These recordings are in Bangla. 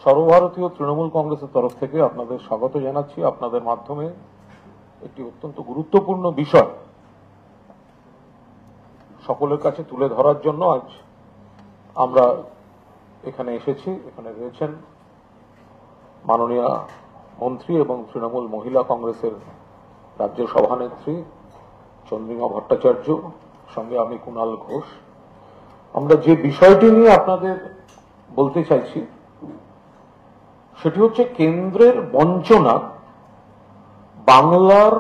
সর্বভারতীয় তৃণমূল কংগ্রেসের তরফ থেকে আপনাদের স্বাগত জানাচ্ছি। আপনাদের মাধ্যমে একটি অত্যন্ত গুরুত্বপূর্ণ বিষয় সকলের কাছে তুলে ধরার জন্য আজ আমরা এখানে এসেছি। এখানে রয়েছেন মাননীয় মন্ত্রী এবং তৃণমূল মহিলা কংগ্রেসের রাজ্য সভানেত্রী চন্দ্রিমা ভট্টাচার্য, সঙ্গে আমি কুণাল ঘোষ। আমরা যে বিষয়টি নিয়ে আপনাদের বলতে চাইছি সেটি হচ্ছে কেন্দ্রের বঞ্চনা, বাংলার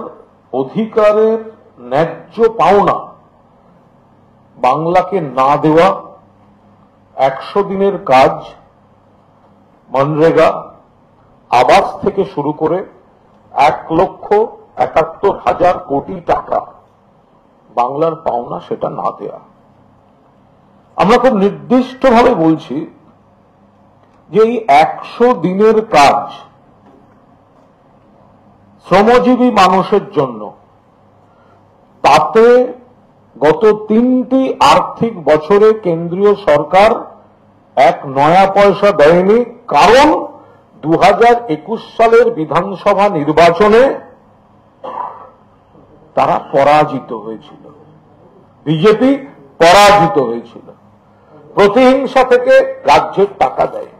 অধিকারের ন্যায্য পাওনা বাংলাকে না দেওয়া, 100 দিনের কাজ, মনরেগা, আবাস থেকে শুরু করে 1,71,000 কোটি টাকা বাংলার পাওনা সেটা না দেয়া। আমরা খুব নির্দিষ্টভাবে বলছি যে এই 100 দিনের কাজ শ্রমজীবী মানুষের জন্য, তাতে গত 3টি আর্থিক বছরে কেন্দ্রীয় সরকার 1 নয়া পয়সা দেয়নি, কারণ 2021 সালের বিধানসভা নির্বাচনে তারা পরাজিত হয়েছিল, বিজেপি পরাজিত হয়েছিল, প্রতিহিংসা থেকে রাজ্যের টাকা দেয়নি।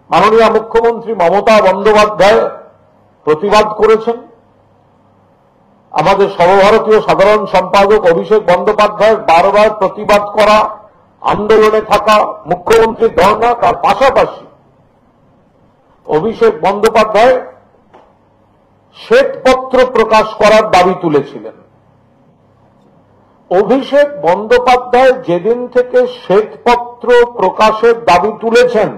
মাননীয় মুখ্যমন্ত্রী মমতা বন্দ্যোপাধ্যায় প্রতিবাদ করেছেন, আমাদের সর্বভারতীয় সাধারণ সম্পাদক অভিষেক বন্দ্যোপাধ্যায় বারবার প্রতিবাদ করা, আন্দোলনে থাকা, মুখ্যমন্ত্রীর ধর্ণা, তার পাশাপাশি অভিষেক বন্দ্যোপাধ্যায় শ্বেতপত্র প্রকাশ করার দাবি তুলেছিলেন। অভিষেক বন্দ্যোপাধ্যায় যেদিন থেকে শ্বেতপত্র প্রকাশের দাবি তুলেছেন,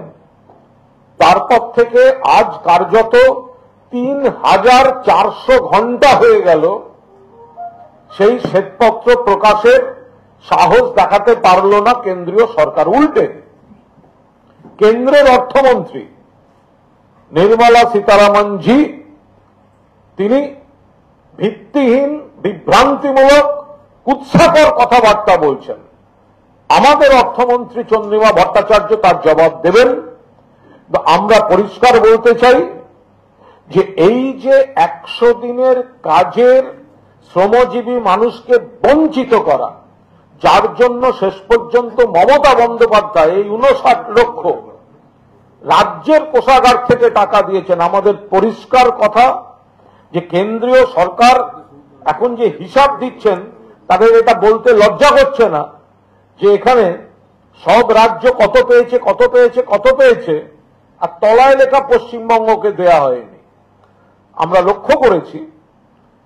তারপর থেকে আজ কার্যত 3,400 ঘন্টা হয়ে গেল সেই শ্বেতপত্র প্রকাশের সাহস দেখাতে পারল না কেন্দ্রীয় সরকার। উল্টে কেন্দ্রের অর্থমন্ত্রী নির্মলা সীতারামনজি তিনি ভিত্তিহীন, বিভ্রান্তিমূলক, কুৎসাকর কথাবার্তা বলছেন। আমাদের অর্থমন্ত্রী চন্দ্রিমা ভট্টাচার্য তার জবাব দেবেন। আমরা পরিষ্কার বলতে চাই যে এই যে 100 দিনের কাজের শ্রমজীবী মানুষকে বঞ্চিত করা, যার জন্য শেষ পর্যন্ত মমতা বন্দ্যোপাধ্যায় এই 59 লক্ষ রাজ্যের কোষাগার থেকে টাকা দিয়েছেন। আমাদের পরিষ্কার কথা যে কেন্দ্রীয় সরকার এখন যে হিসাব দিচ্ছেন, তাদের এটা বলতে লজ্জা করছে না যে এখানে সব রাজ্য কত পেয়েছে কত পেয়েছে কত পেয়েছে, আর তলায় লেখা পশ্চিমবঙ্গকে দেয়া হয়নি। আমরা লক্ষ্য করেছি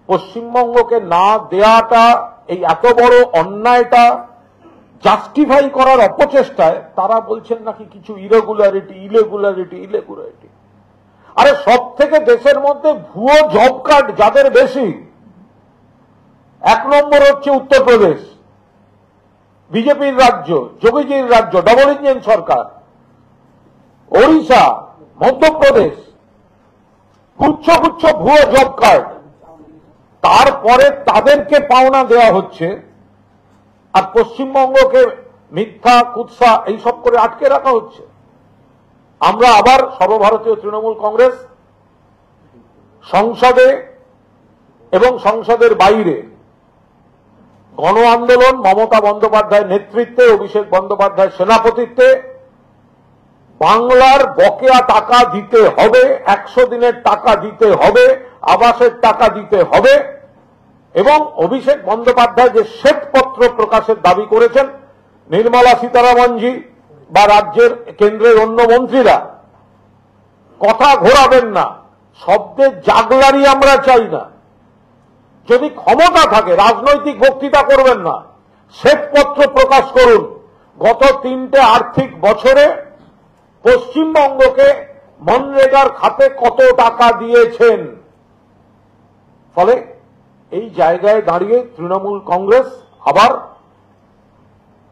পশ্চিমবঙ্গকে না দেয়াটা, এই এত বড় অন্যায়টা জাস্টিফাই করার অপচেষ্টায় তারা বলছেন নাকি কিছু ইরেগুলারিটি। আরে সব থেকে দেশের মধ্যে ভুয়ো জব কার্ড যাদের বেশি, 1 নম্বর হচ্ছে উত্তরপ্রদেশ, বিজেপির রাজ্য, যোগীজির রাজ্য, ডবল ইঞ্জিন সরকার, ওড়িশা, মধ্যপ্রদেশ, গুচ্ছ গুচ্ছ ভুয়ো জব কার্ড। তারপরে তাদেরকে পাওনা দেওয়া হচ্ছে, আর পশ্চিমবঙ্গকে মিথ্যা, কুৎসা এইসব করে আটকে রাখা হচ্ছে। আমরা আবার সর্বভারতীয় তৃণমূল কংগ্রেস সংসদে এবং সংসদের বাইরে গণ আন্দোলন, মমতা বন্দ্যোপাধ্যায়ের নেতৃত্বে, অভিষেক বন্দ্যোপাধ্যায়ের সেনাপতিত্বে বাংলার বকেয়া টাকা দিতে হবে, 100 দিনের টাকা দিতে হবে, আবাসের টাকা দিতে হবে, এবং অভিষেক বন্দ্যোপাধ্যায় যে শ্বেতপত্র প্রকাশের দাবি করেছেন, নির্মলা সীতারামনজি বা রাজ্যের কেন্দ্রের অন্য মন্ত্রীরা কথা ঘোরাবেন না, শব্দের জাগলারি আমরা চাই না। যদি ক্ষমতা থাকে রাজনৈতিক বক্তৃতা করবেন না, শ্বেতপত্র প্রকাশ করুন। গত 3টে আর্থিক বছরে পশ্চিমবঙ্গকে মনরেগার খাতে কত টাকা দিয়েছেন। ফলে এই জায়গায় দাঁড়িয়ে তৃণমূল কংগ্রেস আবার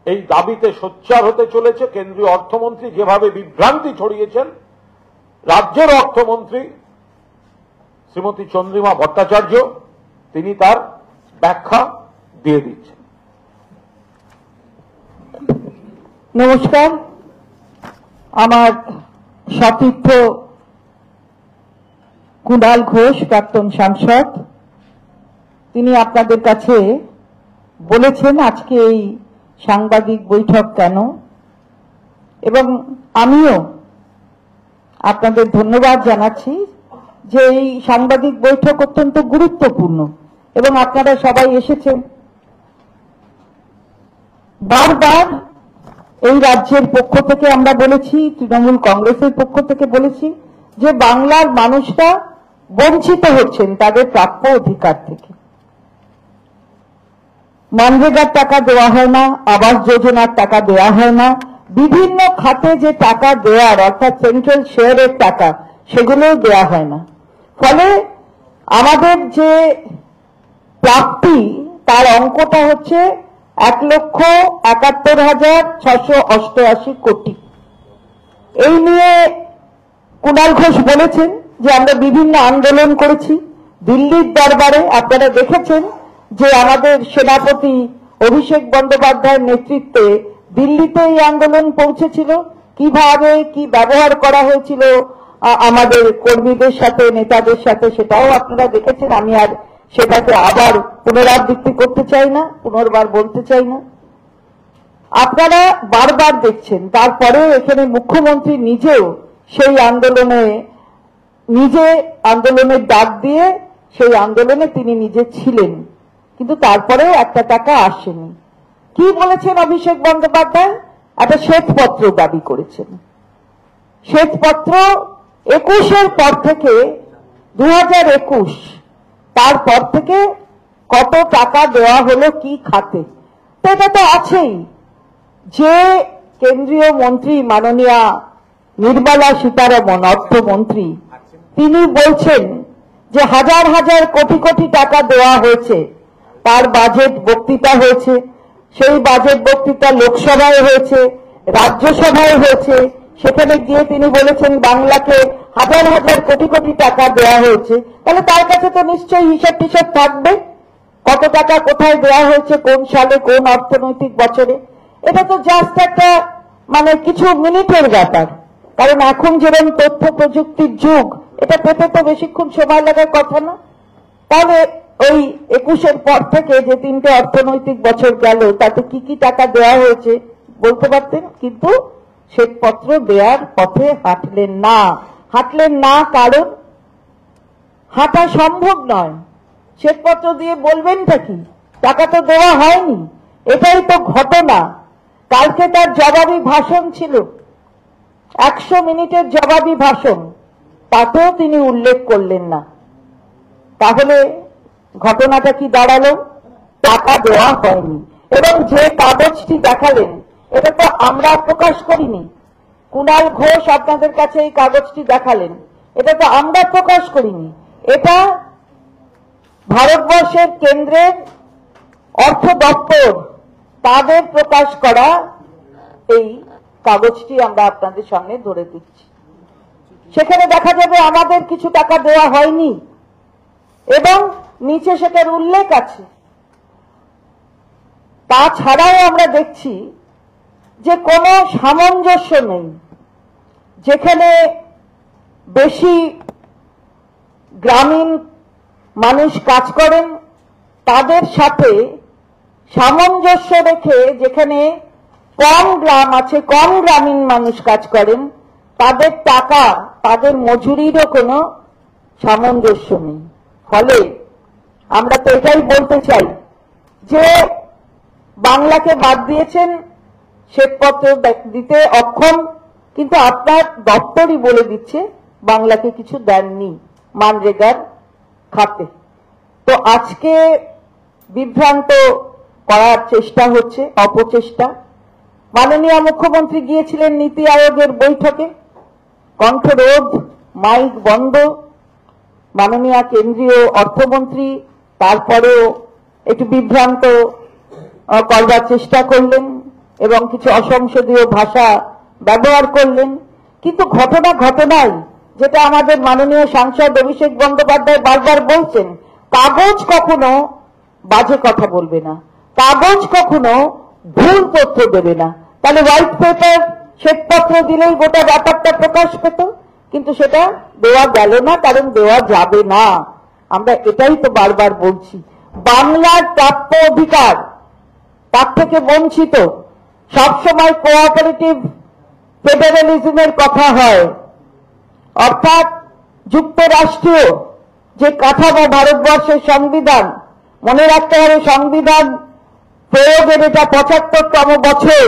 এই দাবিতে সোচ্চার হতে চলেছে। কেন্দ্রীয় অর্থমন্ত্রী যেভাবে বিভ্রান্তি ছড়িয়েছেন, রাজ্যের অর্থমন্ত্রী শ্রীমতী চন্দ্রিমা ভট্টাচার্য তিনি তার ব্যাখ্যা দিয়ে দিচ্ছেন। নমস্কার। আমার সতীর্থ কুণাল ঘোষ, প্রাক্তন সাংসদ, তিনি আপনাদের কাছে বলেছেন আজকে এই সাংবাদিক বৈঠক কেন, এবং আমিও আপনাদের ধন্যবাদ জানাচ্ছি যে এই সাংবাদিক বৈঠক অত্যন্ত গুরুত্বপূর্ণ এবং আপনারা সবাই এসেছেন। বারবার এই রাজ্যের পক্ষ থেকে আমরা বলেছি, তৃণমূল কংগ্রেসের পক্ষ থেকে বলেছি যে বাংলার মানুষরা বঞ্চিত হচ্ছেন তাদের প্রাপ্য অধিকার থেকে। মনরেগার টাকা দেওয়া হয় না, আবাস যোজনার টাকা দেওয়া হয় না, বিভিন্ন খাতে যে টাকা দেওয়ার অর্থাৎ সেন্ট্রাল শেয়ারের টাকা সেগুলোও দেওয়া হয় না। ফলে আমাদের যে প্রাপ্তি তার অঙ্কটা হচ্ছে 1,71,688 কোটি। এই নিয়ে কুণাল ঘোষ বলেছেন যে আমরা বিভিন্ন আন্দোলন করেছি দিল্লির দরবারে। আপনারা দেখেছেন যে আমাদের সেনাপতি অভিষেক বন্দ্যোপাধ্যায়ের নেতৃত্বে দিল্লিতে এই আন্দোলন পৌঁছেছিল, কিভাবে কি ব্যবহার করা হয়েছিল আমাদের কর্মীদের সাথে, নেতাদের সাথে, সেটাও আপনারা দেখেছেন। আমি আর সেটাকে আবার পুনরাবৃত্তি করতে চাই না, পুনর্বার বলতে চাই না। আপনারা বারবার দেখছেন। তারপরে এখানে মুখ্যমন্ত্রী নিজেও সেই আন্দোলনের ডাক দিয়ে সেই আন্দোলনে তিনি নিজে ছিলেন, কিন্তু তারপরেও একটা টাকা আসেনি। কি বলেছেন অভিষেক বন্দ্যোপাধ্যায়? একটা শ্বেতপত্র দাবি করেছেন। শ্বেতপত্র 21-এর পর থেকে 2021 তারপর থেকে কত টাকা দেওয়া হলো কি খাতে, এটা তো আছেই। যে কেন্দ্রীয় মন্ত্রী মাননীয়া নির্মলা সীতারমণ অর্থমন্ত্রী, তিনি বলছেন যে হাজার হাজার কোটি কোটি টাকা দেওয়া হয়েছে। তার বাজেট বক্তৃতা হয়েছে, সেই বাজেট বক্তৃতা লোকসভায় হয়েছে, রাজ্যসভায় হয়েছে। সেখানে গিয়ে তিনি বলেছেন বাংলাকে হাজার হাজার কোটি কোটি টাকা দেওয়া হয়েছে। তাহলে তার কাছে তো নিশ্চয়ই হিসাব টিসাব থাকবে, কত টাকা কোথায় দেওয়া হয়েছে, কোন সালে, কোন অর্থনৈতিক বছরে। এটা তো জাস্ট একটা কিছু মিনিটের ব্যাপার, কারণ এখন যেরকম তথ্য প্রযুক্তির যুগ, এটা পেতে তো বেশিক্ষণ সময় লাগার কথা না। তাহলে ওই 21-এর পর থেকে যে 3টে অর্থনৈতিক বছর গেল তাতে কি কি টাকা দেওয়া হয়েছে বলতে পারতেন, কিন্তু শ্বেতপত্র দেওয়ার পথে হাঁটলেন না। কারণ হাঁটা সম্ভব নয়। শ্বেতপত্র দিয়ে বলবেনটা কি? টাকা তো দেওয়া হয়নি, এটাই তো ঘটনা। কালকে তার জবাবি ভাষণ ছিল, 100 মিনিটের জবাবি ভাষণ, তাতেও তিনি উল্লেখ করলেন না। তাহলে ঘটনাটা কি দাঁড়ালো? টাকা দেওয়া হয়নি। এবং যে কাগজটি দেখালেন এটা তো আমরা প্রকাশ করিনি, কুণাল ঘোষ আপনাদের কাছে এই কাগজটি দেখালেন, এটা তো আমরা প্রকাশ করিনি। এটা ভারতবর্ষের কেন্দ্রের অর্থ দপ্তর তাদের প্রকাশ করা এই কাগজটি আমরা আপনাদের সামনে ধরে দিচ্ছি। সেখানে দেখা যাবে আমাদের কিছু টাকা দেওয়া হয়নি এবং নিচে সেটার উল্লেখ আছে। তাছাড়াও আমরা দেখছি যে কোনো সামঞ্জস্য নেই। যেখানে বেশি গ্রামীণ মানুষ কাজ করেন তাদের সাথে সামঞ্জস্য রেখে, যেখানে কম গ্রাম আছে, কম গ্রামীণ মানুষ কাজ করেন, তাদের টাকা, তাদের মজুরিরও কোনো সামঞ্জস্য নেই। ফলে আমরা তো এটাই বলতে চাই যে বাংলাকে বাদ দিয়েছেন, শ্বেতপত্র দিতে অক্ষম, কিন্তু আপনার দপ্তরই বলে দিচ্ছে বাংলাকে কিছু দেননি মানরেগার খাতে। তো আজকে বিভ্রান্ত করার চেষ্টা হচ্ছে, অপচেষ্টা। মাননীয় মুখ্যমন্ত্রী গিয়েছিলেন নীতি আয়োগের বৈঠকে, কণ্ঠরোধ, মাইক বন্ধ। মাননীয় কেন্দ্রীয় অর্থমন্ত্রী তারপরেও একটু বিভ্রান্ত করবার চেষ্টা করলেন এবং কিছু অসংসদীয় ভাষা ব্যবহার করলেন। কিন্তু ঘটনাই, যেটা আমাদের মাননীয় সাংসদ অভিষেক বন্দ্যোপাধ্যায় বারবার বলছেন, কাগজ কখনো বাজে কথা বলবে না, কাগজ কখনো ভুল তথ্য দেবে না। তাহলে হোয়াইট পেপার শ্বেতপত্র দিলেই গোটা ব্যাপারটা প্রকাশ পেত, কিন্তু সেটা দেওয়া গেল না, কারণ দেওয়া যাবে না। আমরা এটাই তো বারবার বলছি, বাংলার প্রাপ্য অধিকার তার থেকে বঞ্চিত। সবসময় কোঅপারেটিভ ফেডারেলিজমের কথা হয়, অর্থাৎ যুক্তরাষ্ট্রীয় যে কাঠামো ভারতবর্ষের সংবিধান, মনে রাখতে হবে সংবিধান প্রয়োগের এটা ৭৫তম বছর।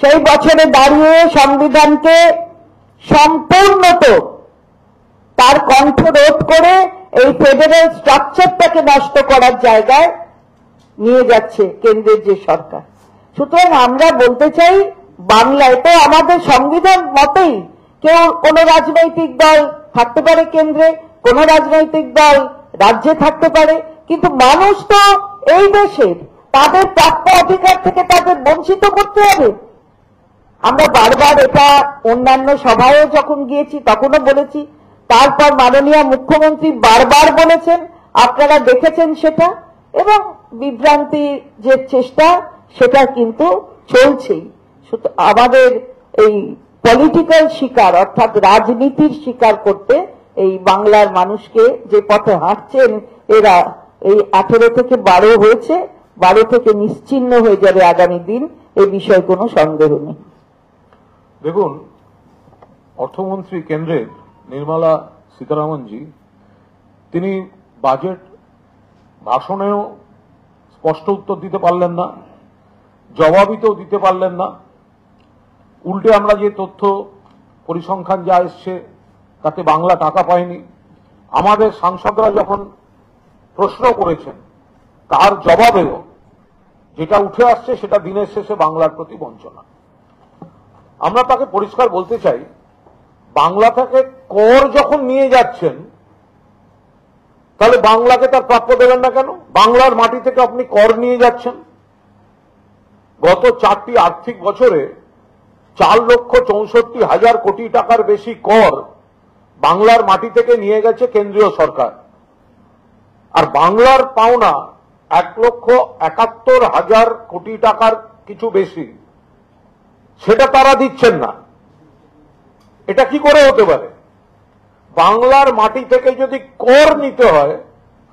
সেই বছরে দাঁড়িয়ে সংবিধানকে সম্পূর্ণত তার কণ্ঠ রোধ করে এই ফেডারেল স্ট্রাকচারটাকে নষ্ট করার জায়গায় নিয়ে যাচ্ছে কেন্দ্রের যে সরকার। সুতরাং আমরা বলতে চাই, বাংলায় তো আমাদের সংবিধান মতেই কেউ কোন রাজনৈতিক দল থাকতে পারে কেন্দ্রে, কোন রাজনৈতিক দল রাজ্যে থাকতে পারে, কিন্তু মানুষ তো এই দেশের, তাদের প্রাপ্য অধিকার থেকে তাদের বঞ্চিত করতে হবে। আমরা বারবার এটা অন্যান্য সভায়ও যখন গিয়েছি তখনও বলেছি, তারপর মাননীয় মুখ্যমন্ত্রী বারবার বলেছেন, আপনারা দেখেছেন সেটা, এবং বিভ্রান্তি যে চেষ্টা সেটা কিন্তু চলছেই। আমাদের এই পলিটিক্যাল শিকার অর্থাৎ রাজনীতির শিকার করতে এই বাংলার মানুষকে যে পথে হাঁটছেন এরা, এই 18 থেকে 12 হয়েছে, 12 থেকে নিশ্চিহ্ন হয়ে যাবে আগামী দিন, এই বিষয়ে কোনো সন্দেহ নেই। দেখুন, অর্থমন্ত্রী কেন্দ্রের নির্মলা সীতারামনজি, তিনি বাজেট ভাষণেও স্পষ্ট উত্তর দিতে পারলেন না, জবাবিতেও দিতে পারলেন না। উল্টে আমরা যে তথ্য পরিসংখ্যান যা এসছে তাতে বাংলা টাকা পায়নি। আমাদের সাংসদরা যখন প্রশ্ন করেছেন তার জবাবেও যেটা উঠে আসছে সেটা দিনের শেষে বাংলার প্রতি বঞ্চনা। আমরা তাকে পরিষ্কার বলতে চাই, বাংলা থেকে কর যখন নিয়ে যাচ্ছেন তাহলে বাংলাকে তার প্রাপ্য দেবেন না কেন? বাংলার মাটি থেকে আপনি কর নিয়ে যাচ্ছেন। গত 4টি আর্থিক বছরে 4,64,000 কোটি টাকার বেশি কর বাংলার মাটি থেকে নিয়ে গেছে কেন্দ্রীয় সরকার, আর বাংলার পাওনা 1,71,000 কোটি টাকার কিছু বেশি, সেটা তারা দিচ্ছেন না। এটা কি করে হতে পারে? বাংলার মাটি থেকে যদি কর নিতে হয়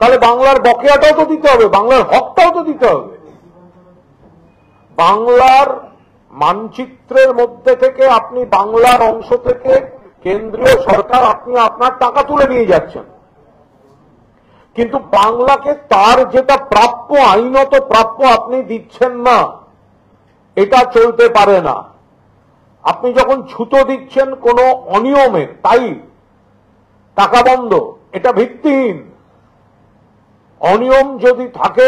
তাহলে বাংলার বকেয়াটাও তো দিতে হবে, বাংলার হকটাও তো দিতে হবে। বাংলার মানচিত্রের মধ্যে থেকে আপনি বাংলার অংশ থেকে কেন্দ্রীয় সরকার আপনি আপনার টাকা তুলে নিয়ে যাচ্ছেন, কিন্তু বাংলাকে তার যেটা প্রাপ্য, আইনত প্রাপ্য আপনি দিচ্ছেন না। এটা চলতে পারে না। আপনি যখন ছুতো দিচ্ছেন কোন অনিয়মের, তাই টাকা বন্ধ, এটা ভিত্তিহীন। অনিয়ম যদি থাকে,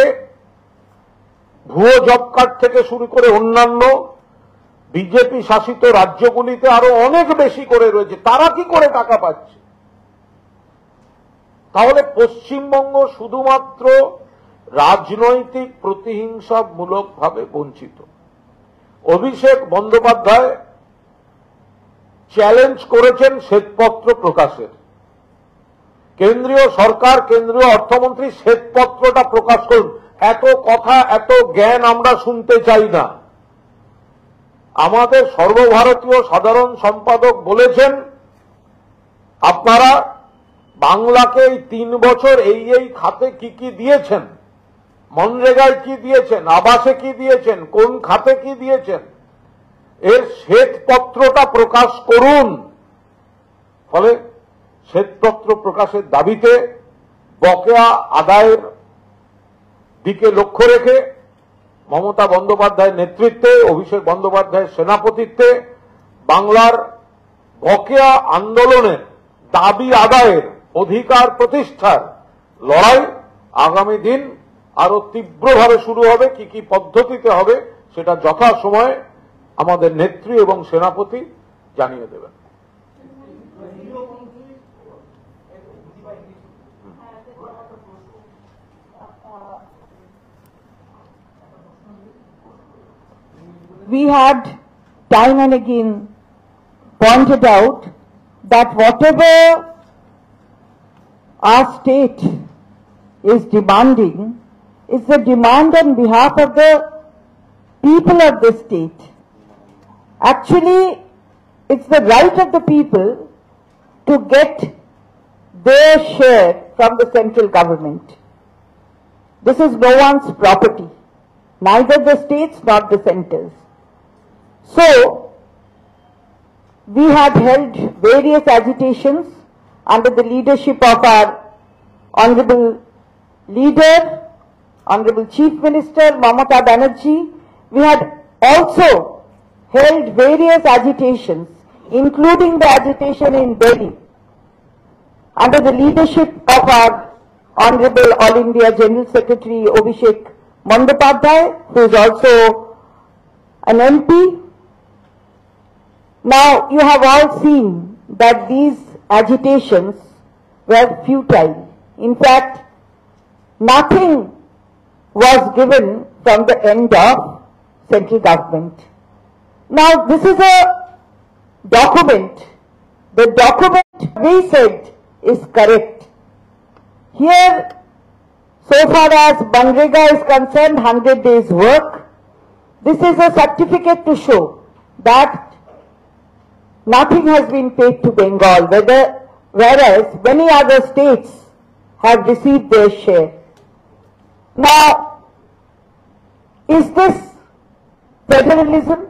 ভুয়ো জব কার্ড থেকে শুরু করে অন্যান্য বিজেপি শাসিত রাজ্যগুলিতে আরো অনেক বেশি করে রয়েছে, তারা কি করে টাকা পাচ্ছে? তাহলে পশ্চিমবঙ্গ শুধুমাত্র রাজনৈতিক প্রতিহিংসামূলকভাবে বঞ্চিত। অভিষেক বন্দ্যোপাধ্যায় চ্যালেঞ্জ করেছেন শ্বেতপত্র প্রকাশের। কেন্দ্রীয় সরকার, কেন্দ্রীয় অর্থমন্ত্রী শ্বেতপত্রটা প্রকাশ করুন। এত কথা, এত জ্ঞান আমরা শুনতে চাই না। আমাদের সর্বভারতীয় সাধারণ সম্পাদক বলেছেন, আপনারা বাংলাকে এই 3 বছর এই খাতে কি কি দিয়েছেন, মনরেগায় কি দিয়েছেন, আবাসে কি দিয়েছেন, কোন খাতে কি দিয়েছেন, এর শ্বেতপত্রটা প্রকাশ করুন। ফলে শ্বেতপত্র প্রকাশের দাবিতে বকেয়া আদায়ের দিকে লক্ষ্য রেখে মমতা বন্দ্যোপাধ্যায়ের নেতৃত্বে, অভিষেক বন্দ্যোপাধ্যায়ের সেনাপতিত্বে বাংলার বকেয়া আন্দোলনের দাবি আদায়ের, অধিকার প্রতিষ্ঠার লড়াই আগামী দিন আরো তীব্রভাবে শুরু হবে। কি কি পদ্ধতিতে হবে সেটা যথাসময়ে আমাদের নেত্রী এবং সেনাপতি জানিয়ে দেবেন। We had time and again pointed out that whatever our state is demanding is the demand on behalf of the people of the state. Actually, it's the right of the people to get their share from the central government. This is no one's property, neither the states nor the centers. So, we had held various agitations under the leadership of our Honorable Leader, Honorable Chief Minister Mamata Banerjee. We had also held various agitations, including the agitation in Delhi, under the leadership of our Honorable All India General Secretary Abhishek Bandopadhyay, who is also an MP. Now, you have all seen that these agitations were futile. In fact, nothing was given from the end of central government. Now, this is a document. The document we said is correct. Here, so far as Manrega is concerned, 100 days work, this is a certificate to show that nothing has been paid to Bengal, whereas many other states have received their share. Now, is this federalism?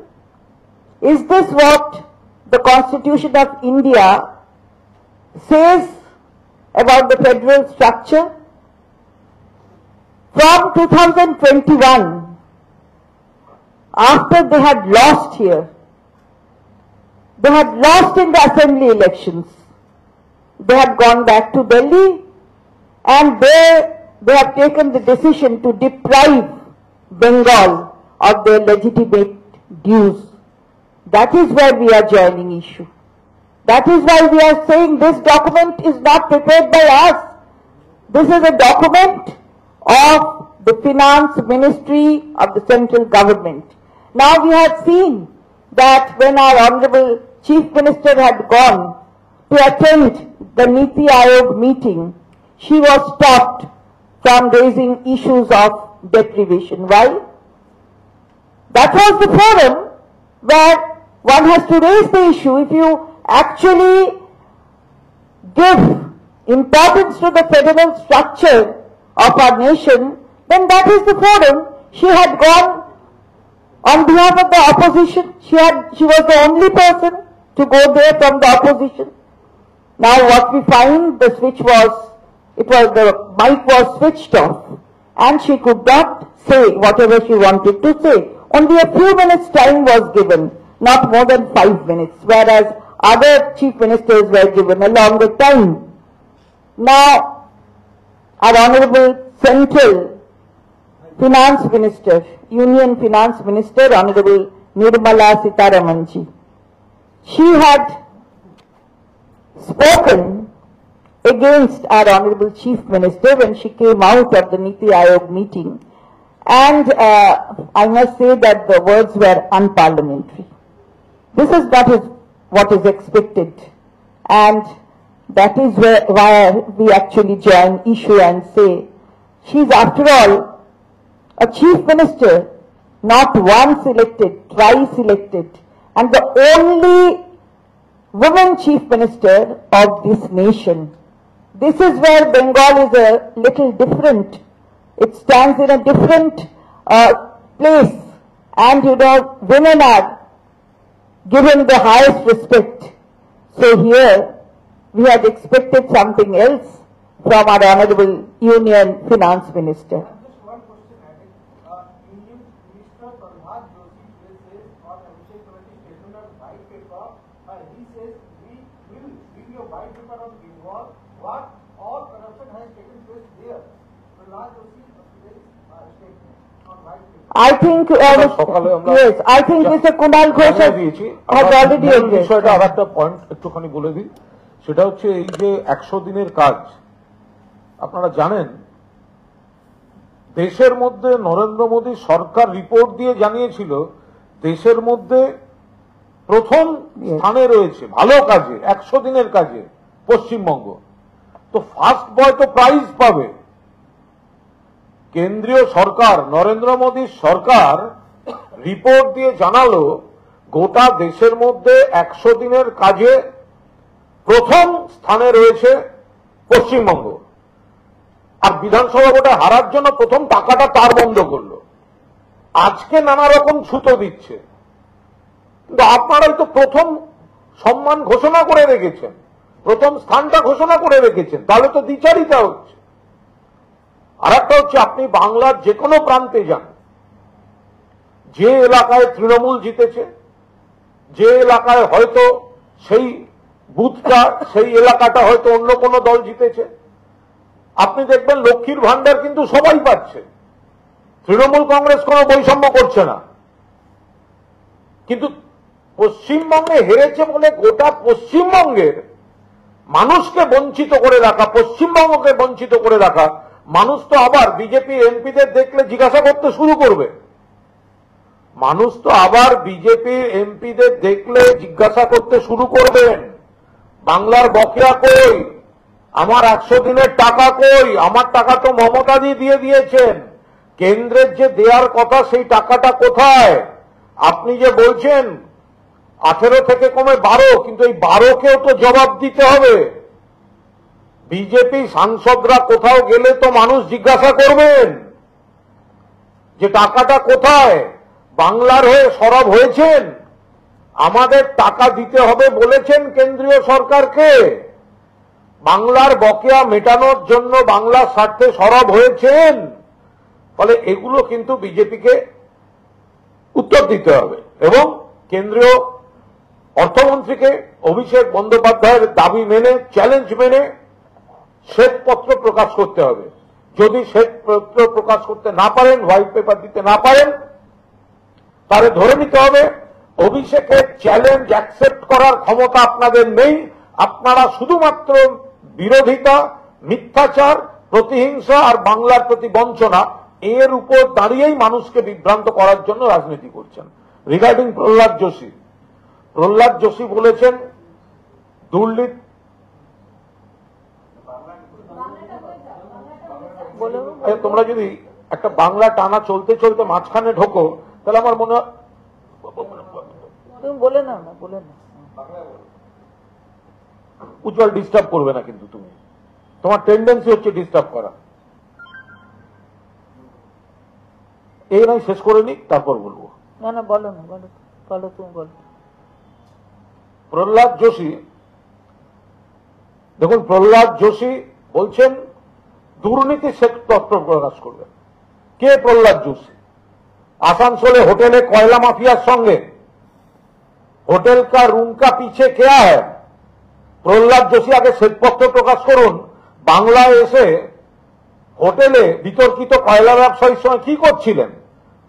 Is this what the Constitution of India says about the federal structure? From 2021, after they had lost here, they had lost in the assembly elections, they had gone back to Delhi and they have taken the decision to deprive Bengal of their legitimate dues. That is where we are joining issue. That is why we are saying this document is not prepared by us. This is a document of the Finance Ministry of the central government. Now we have seen that when our Honorable Chief Minister had gone to attend the Niti Aayog meeting, she was stopped from raising issues of deprivation. Why? That was the forum where one has to raise the issue. If you actually give importance to the federal structure of our nation, then that is the forum. She had gone on behalf of the opposition. She was the only person to go there from the opposition. Now what we find, the mic was switched off and she could not say whatever she wanted to say. Only a few minutes time was given, not more than 5 minutes, whereas other chief ministers were given a longer time. Now, our Honorable Central Finance Minister, Union Finance Minister, Honorable Nirmala Sitharamanji, she had spoken against our Honorable Chief Minister when she came out of the Niti Aayog meeting, and I must say that the words were unparliamentary. This is what is expected, and that is why we actually join issue and say, she is after all a chief minister, not once elected, twice elected, and the only woman chief minister of this nation. This is where Bengal is a little different. It stands in a different place, and women are given the highest respect. So here we had expected something else from our Honorable Union Finance Minister. Just one question, Union Minister Prahlad Joshi says on Abhishek Banerjee statement on white paper, he says we will give you a white paper on Bengal, what all corruption has taken place there. Prahlad Joshi statement on white paper. I think, yes, I think Mr. Kunal Ghosh has already বিষয়টা আর একটা পয়েন্ট একটুখানি বলে দিই, সেটা হচ্ছে এই যে 100 দিনের কাজ, আপনারা জানেন দেশের মধ্যে নরেন্দ্র মোদী সরকার রিপোর্ট দিয়ে জানিয়েছিল দেশের মধ্যে প্রথম স্থানে রয়েছে ভালো কাজে 100 দিনের কাজে পশ্চিমবঙ্গ। তো ফার্স্ট বয় তো প্রাইজ পাবে। কেন্দ্রীয় সরকার নরেন্দ্র মোদীর সরকার রিপোর্ট দিয়ে জানালো গোটা দেশের মধ্যে 100 দিনের কাজে প্রথম স্থানে রয়েছে পশ্চিমবঙ্গ, আর বিধানসভা ভোটে হারার জন্য প্রথম টাকাটা তার বন্ধ করলো। আজকে নানা রকম ছুতো দিচ্ছে, কিন্তু আপনারাই তো প্রথম সম্মান ঘোষণা করে রেখেছেন, প্রথম স্থানটা ঘোষণা করে রেখেছেন, তাহলে তো দ্বিচারিতা হচ্ছে। আর একটা হচ্ছে, আপনি বাংলার যে কোনো প্রান্তে যান, যে এলাকায় তৃণমূল জিতেছে, যে এলাকায় হয়তো সেই বুথটা, সেই এলাকাটা হয়তো অন্য কোনো দল জিতেছে, আপনি দেখবেন লক্ষ্মীর ভান্ডার কিন্তু সবাই পাচ্ছে, তৃণমূল কংগ্রেস কোনো বৈষম্য করছে না। কিন্তু পশ্চিমবঙ্গে হেরেছে বলে গোটা পশ্চিমবঙ্গের মানুষকে বঞ্চিত করে রাখা, পশ্চিমবঙ্গকে বঞ্চিত করে রাখা, মানুষ তো আবার বিজেপি এমপিদের দেখলে জিজ্ঞাসা করতে শুরু করবে। মানুষ তো আবার বিজেপি এমপিদের দেখলে জিজ্ঞাসা করতে শুরু করবেন, বাংলার বকেয়া কই, আমার 100 দিনের টাকা কই, আমার টাকা তো মমতাদি দিয়ে দিয়েছেন, কেন্দ্রের যে দেওয়ার কথা সেই টাকাটা কোথায়? আপনি যে বলছেন 18 থেকে কমে 12, কিন্তু এই 12কেও তো জবাব দিতে হবে। বিজেপি সাংসদরা কোথাও গেলে তো মানুষ জিজ্ঞাসা করবেন যে টাকাটা কোথায়, বাংলার হয়ে সরব হয়েছেন, আমাদের টাকা দিতে হবে বলেছেন কেন্দ্রীয় সরকারকে, বাংলার বকেয়া মেটানোর জন্য বাংলার স্বার্থে সরব হয়েছেন। ফলে এগুলো কিন্তু বিজেপিকে উত্তর দিতে হবে এবং কেন্দ্রীয় অর্থমন্ত্রীকে অভিষেক বন্দ্যোপাধ্যায়ের দাবি মেনে, চ্যালেঞ্জ মেনে শ্বেতপত্র প্রকাশ করতে হবে। যদি শ্বেতপত্র প্রকাশ করতে না পারেন, হোয়াইট পেপার দিতে না পারেন, তাহলে ধরে নিতে হবে অভিষেকের চ্যালেঞ্জ অ্যাকসেপ্ট করার ক্ষমতা আপনাদের নেই। আপনারা শুধুমাত্র বিরোধিতা, মিথ্যাচার, প্রতিহিংসা আর বাংলার প্রতি বঞ্চনা, এর উপর দাঁড়িয়েই মানুষকে বিভ্রান্ত করার জন্য রাজনীতি করছেন। রিগার্ডিং প্রহ্লাদ যোশী বলেছেন দুর্নীতি, তোমরা যদি একটা বাংলা টানা চলতে চলতে মাঝখানে ঢোকো, তাহলে আমার মনে হয় তুমি বলে না, বলে না, উজ্জ্বল ডিস্টার্ব করবে না, কিন্তু তুমি, তোমার টেন্ডেন্সি হচ্ছে ডিস্টার্ব করা। এই নয়, শেষ করে নি, তারপর বলবো। না না, বলো না, বলো বলো, তুমি বলো। প্রহ্লাদ যোশী, দেখুন, প্রহ্লাদ যোশী বলছেন দুর্নীতি শ্বেতপত্র প্রকাশ করবে। কে প্রহ্লাদ যোশী? আসানসোলে হোটেলে কয়লা মাফিয়ার সঙ্গে হোটেল কা রুম কা পিছে কেয়া है? প্রহ্লাদ যোশী আগে শ্বেতপত্র প্রকাশ করুন। বাংলায় এসে হোটেলে বিতর্কিত কয়লা ব্যবসায়ীর সঙ্গে কি করছিলেন?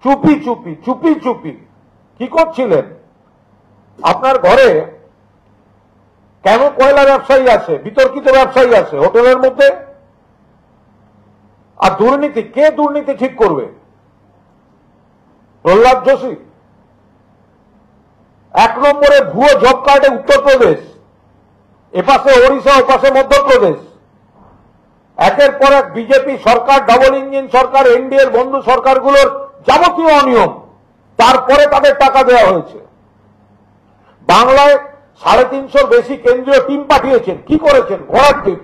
চুপি চুপি চুপি চুপি কি করছিলেন? আপনার ঘরে কেন কয়লা ব্যবসায়ী আছে, বিতর্কিত ব্যবসায়ী আছে হোটেলের মধ্যে? আর দুর্নীতি, কে দুর্নীতি ঠিক করবে? প্রহ্লাদ যোশী। 1 নম্বরে ভুয়ো জব কার্ডে উত্তরপ্রদেশ, এপাশে ওড়িশা, ওপাশে মধ্যপ্রদেশ, একের পর এক বিজেপি সরকার, ডাবল ইঞ্জিন সরকার, এনডিএর বন্ধু সরকারগুলোর যাবতীয় অনিয়ম, তারপরে তাদের টাকা দেওয়া হয়েছে। বাংলায় 350 বেশি কেন্দ্রীয় টিম পাঠিয়েছেন, কি করেছেন? ঘোড়ার টিম।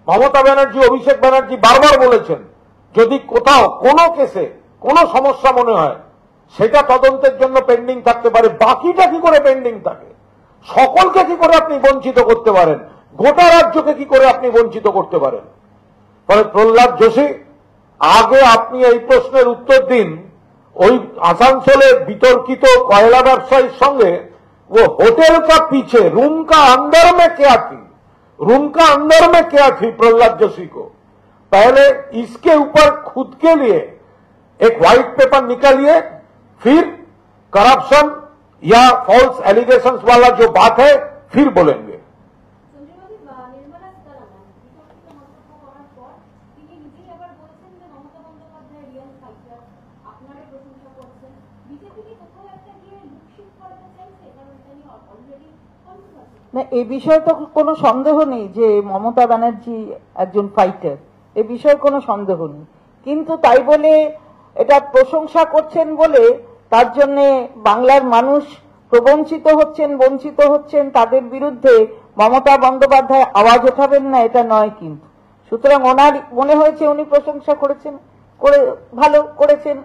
মমতা ব্যানার্জি, অভিষেক ব্যানার্জি বারবার বলেছেন যদি কোথাও কোনো কেসে কোনো সমস্যা মনে হয় সেটা তদন্তের জন্য পেন্ডিং থাকতে পারে, বাকিটা কি করে পেন্ডিং থাকে? সকলকে কি করে আপনি বঞ্চিত করতে পারেন? গোটা রাজ্যকে কি করে আপনি বঞ্চিত করতে পারেন? ফলে প্রহ্লাদ যোশী, আগে আপনি এই প্রশ্নের উত্তর দিন, ওই আসানসোলের বিতর্কিত কয়লা ব্যবসায়ীর সঙ্গে वो होटल का पीछे रूम का अंदर में क्या थी, रूम का अंदर में क्या थी प्रहलाद जोशी को? पहले इसके ऊपर खुद के लिए एक व्हाइट पेपर निकालिए, फिर करप्शन या फॉल्स एलिगेशंस वाला जो बात है फिर बोलेंगे। না, এ বিষয়ে তো কোনো সন্দেহ নেই যে মমতা ব্যানার্জি একজন ফাইটার, এ বিষয়ে কোনো সন্দেহ নেই। কিন্তু তাই বলে এটা প্রশংসা করছেন বলে তার জন্য বাংলার মানুষ প্রবঞ্চিত হচ্ছেন, বঞ্চিত হচ্ছেন, তাদের বিরুদ্ধে মমতা বন্দ্যোপাধ্যায় আওয়াজ ওঠাবেন না, এটা নয় কিন্তু। সুতরাং ওনার মনে হয়েছে উনি প্রশংসা করেছেন, ভালো করেছেন,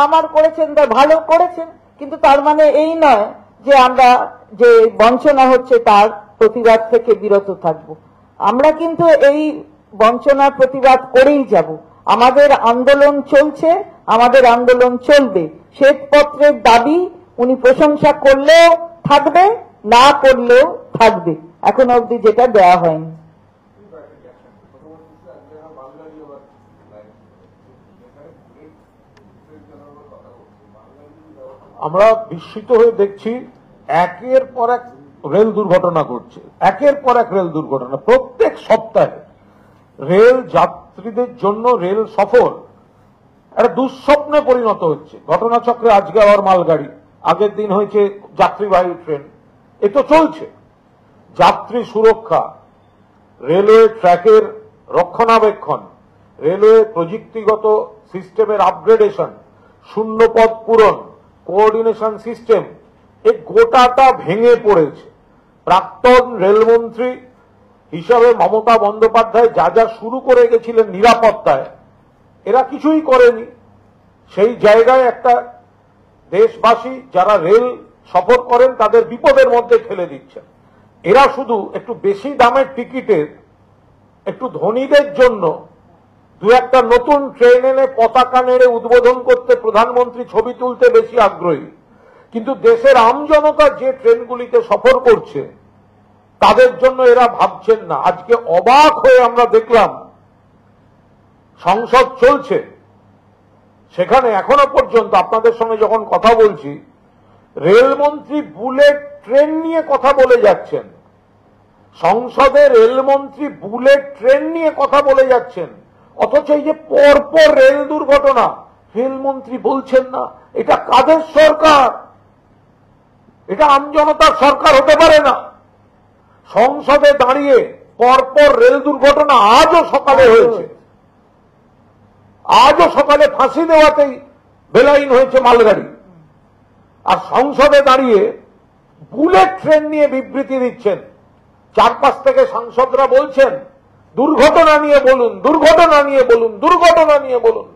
আমার করেছেন, তা ভালো করেছেন, কিন্তু তার মানে এই নয় যে আমরা যে বঞ্চনা হচ্ছে তার প্রতিবাদ থেকে বিরত থাকব। আমরা কিন্তু এই বঞ্চনার প্রতিবাদ করেই যাব। আমাদের আন্দোলন চলছে, আমাদের আন্দোলন চলবে। শ্বেতপত্রের দাবি উনি প্রশংসা করলেও থাকবে, না করলেও থাকবে, এখন অবধি যেটা দেয়া হয়নি। আমরা বিস্মিত হয়ে দেখছি একের পর এক রেল দুর্ঘটনা ঘটছে, একের পর এক রেল দুর্ঘটনা। প্রত্যেক সপ্তাহে রেল যাত্রীদের জন্য রেল সফর একটা দুঃস্বপ্নে পরিণত হচ্ছে। ঘটনাচক্রে আজকে আবার মালগাড়ি, আগের দিন হয়েছে যাত্রীবাহী ট্রেন, এ তো চলছে। যাত্রী সুরক্ষা, রেলওয়ে ট্র্যাকের রক্ষণাবেক্ষণ, রেলওয়ে প্রযুক্তিগত সিস্টেমের আপগ্রেডেশন, শূন্যপদ পূরণ, কোঅর্ডিনেশন সিস্টেম, এই গোটাটা ভেঙে পড়েছে। প্রাক্তন রেলমন্ত্রী হিসাবে মমতা বন্দ্যোপাধ্যায় যা যা শুরু করে গেছিলেন নিরাপত্তায়, এরা কিছুই করেনি। সেই জায়গায় একটা দেশবাসী যারা রেল সফর করেন তাদের বিপদের মধ্যে ঠেলে দিচ্ছেন। এরা শুধু একটু বেশি দামের টিকিটের একটু ধনীদের জন্য দু একটা নতুন ট্রেন এনে পতাকা নেড়ে উদ্বোধন করতে প্রধানমন্ত্রী ছবি তুলতে বেশি আগ্রহী, কিন্তু দেশের আমজনতা যে ট্রেনগুলিতে সফর করছে তাদের জন্য এরা ভাবছেন না। আজকে অবাক হয়ে আমরা দেখলাম সংসদ চলছে, সেখানে এখনো পর্যন্ত আপনাদের সঙ্গে যখন কথা বলছি রেলমন্ত্রী বুলেট ট্রেন নিয়ে কথা বলে যাচ্ছেন। সংসদে রেলমন্ত্রী বুলেট ট্রেন নিয়ে কথা বলে যাচ্ছেন, অথচ এই যে পরপর রেল দুর্ঘটনা রেলমন্ত্রী বলছেন না। এটা কাদের সরকার? এটা আমজনতার সরকার হতে পারে না। সংসদে দাঁড়িয়ে পরপর রেল দুর্ঘটনা আজও সকালে হয়েছে, আজও সকালে ফাঁসি দেওয়াতেই বেলাইন হয়েছে মালগাড়ি, আর সংসদে দাঁড়িয়ে বুলেট ট্রেন নিয়ে বিবৃতি দিচ্ছেন। চারপাশ থেকে সাংসদরা বলছেন দুর্ঘটনা নিয়ে বলুন, দুর্ঘটনা নিয়ে বলুন, দুর্ঘটনা নিয়ে বলুন।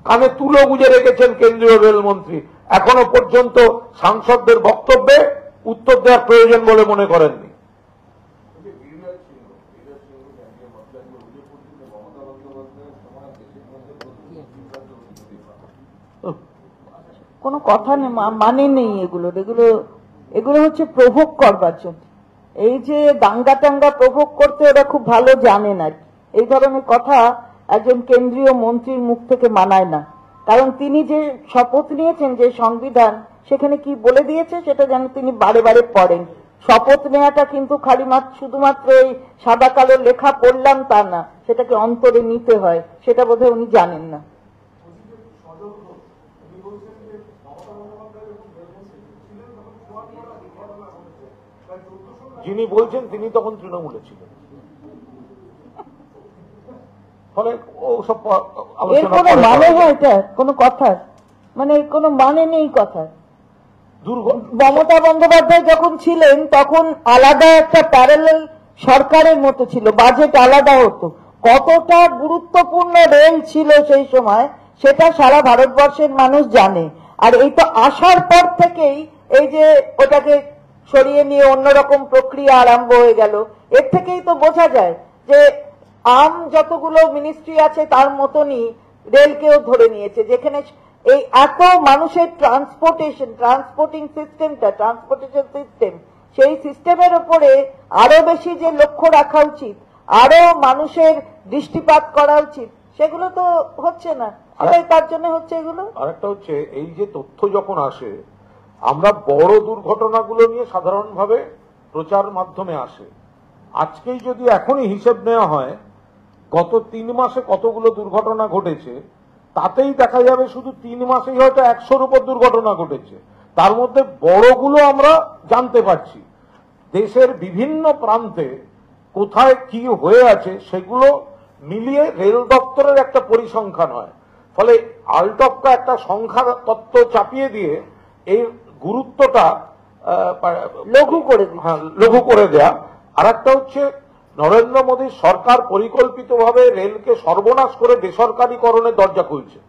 কানে তুলো গুজে রেখেছেন কেন্দ্রীয় রেলমন্ত্রী, এখনো পর্যন্ত সাংসদদের বক্তব্যে উত্তর দেওয়ার প্রয়োজন বলে মনে করেননি। কোনো কথা নেই, মানে নেই এগুলো। এগুলো হচ্ছে প্রভোগ করবার জন্য। এই যে দাঙ্গা টাঙ্গা প্রভোগ করতে ওরা খুব ভালো জানেন আর এই ধরনের কথা একজন কেন্দ্রীয় মন্ত্রীর মুখ থেকে মানায় না। কারণ তিনি যে শপথ নিয়েছেন, যে সংবিধান সেখানে কি বলে দিয়েছে সেটা যেন তিনি বারে বারে পড়েন। শপথ নেওয়াটা কিন্তু খালি শুধুমাত্র এই সাদা কালো লেখা পড়লাম তা না, সেটাকে অন্তরে নিতে হয়, সেটা বোধহয় উনি জানেন না। যিনি বলছেন তিনি তখন তৃণমূলে ছিলেন, ফলে ওসব এর কোনো মানে হয়? এটা কোনো কথা মানে কোনো মানে নেই কথা। মমতা বন্দ্যোপাধ্যায় যখন ছিলেন তখন আলাদা একটা প্যারালাল সরকারের মতো ছিল, বাজেট আলাদা হতো। কতটা গুরুত্বপূর্ণ রেল ছিল সেই সময় সেটা সারা ভারতবর্ষের মানুষ জানে। আর এই তো আসার পর থেকেই এই যে ওটাকে সরিয়ে নিয়ে অন্যরকম প্রক্রিয়া আরম্ভ হয়ে গেল। এর থেকেই তো বোঝা যায় যে আম যতগুলো মিনিস্ট্রি আছে তার মতনই রেলকেও ধরে নিয়েছে, যেখানে এই এত মানুষের ট্রান্সপোর্টিং সিস্টেম, সেই সিস্টেমের উপরে আরো বেশি যে লক্ষ্য রাখা উচিত, আরো মানুষের দৃষ্টিপাত করা উচিত, সেগুলো তো হচ্ছে না। তার জন্য হচ্ছে এগুলো। আরেকটা হচ্ছে এই যে তথ্য যখন আসে, আমরা বড় দুর্ঘটনাগুলো নিয়ে সাধারণভাবে প্রচার মাধ্যমে আসে। আজকেই যদি এখনই হিসেব নেওয়া হয় গত 3 মাসে কতগুলো দুর্ঘটনা ঘটেছে, তাতেই দেখা যাবে শুধু 3 মাসেই হয়তো 100-র উপর দুর্ঘটনা ঘটেছে। তার মধ্যে বড়গুলো আমরা জানতে পারছি। দেশের বিভিন্ন প্রান্তে কোথায় কি হয়ে আছে সেগুলো মিলিয়ে রেল দপ্তরের একটা পরিসংখ্যান হয়। ফলে আলটপকা একটা সংখ্যা তত্ত্ব চাপিয়ে দিয়ে এই গুরুত্বটা লঘু করে দিচ্ছে। হ্যাঁ, লঘু করে দেয়া। আর একটা হচ্ছে নরেন্দ্র মোদীর সরকার পরিকল্পিতভাবে রেলকে সর্বনাশ করে বেসরকারীকরণের দরজা খুলছে।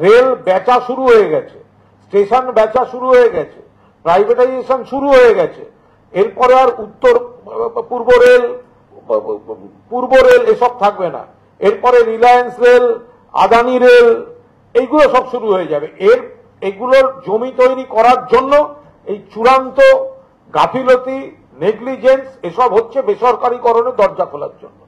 রেল বেচা শুরু হয়ে গেছে, স্টেশন বেচা শুরু হয়ে গেছে, প্রাইভেটাইজেশন শুরু হয়ে গেছে। এরপরে আর উত্তর পূর্ব রেল এসব থাকবে না। এরপরে রিলায়েন্স রেল, আদানি রেল, এইগুলো সব শুরু হয়ে যাবে। এগুলোর জমি তৈরি করার জন্য এই চূড়ান্ত গাফিলতি, নেগলিজেন্স এসব হচ্ছে বেসরকারীকরণের দরজা খোলার জন্য।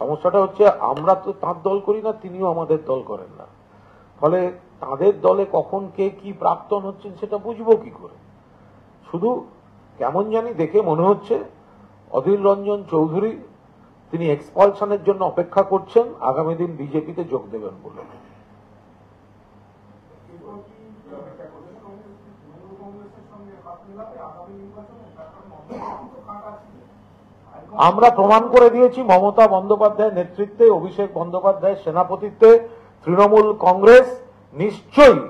সমস্যাটা হচ্ছে আমরা তো তাঁর দল করি না, তিনিও আমাদের দল করেন না। ফলে তাদের দলে কখন কে কি প্রাক্তন হচ্ছেন সেটা বুঝবো কি করে? শুধু কেমন জানি দেখে মনে হচ্ছে অধীর রঞ্জন চৌধুরী তিনি এক্সপালশনের জন্য অপেক্ষা করছেন, আগামী দিন বিজেপিতে যোগ দেবেন বলে। আমরা প্রমাণ করে দিয়েছি মমতা বন্দ্যোপাধ্যায়ের নেতৃত্বে, অভিষেক বন্দ্যোপাধ্যায়ের সেনাপতিত্বে তৃণমূল কংগ্রেস নিশ্চয়ই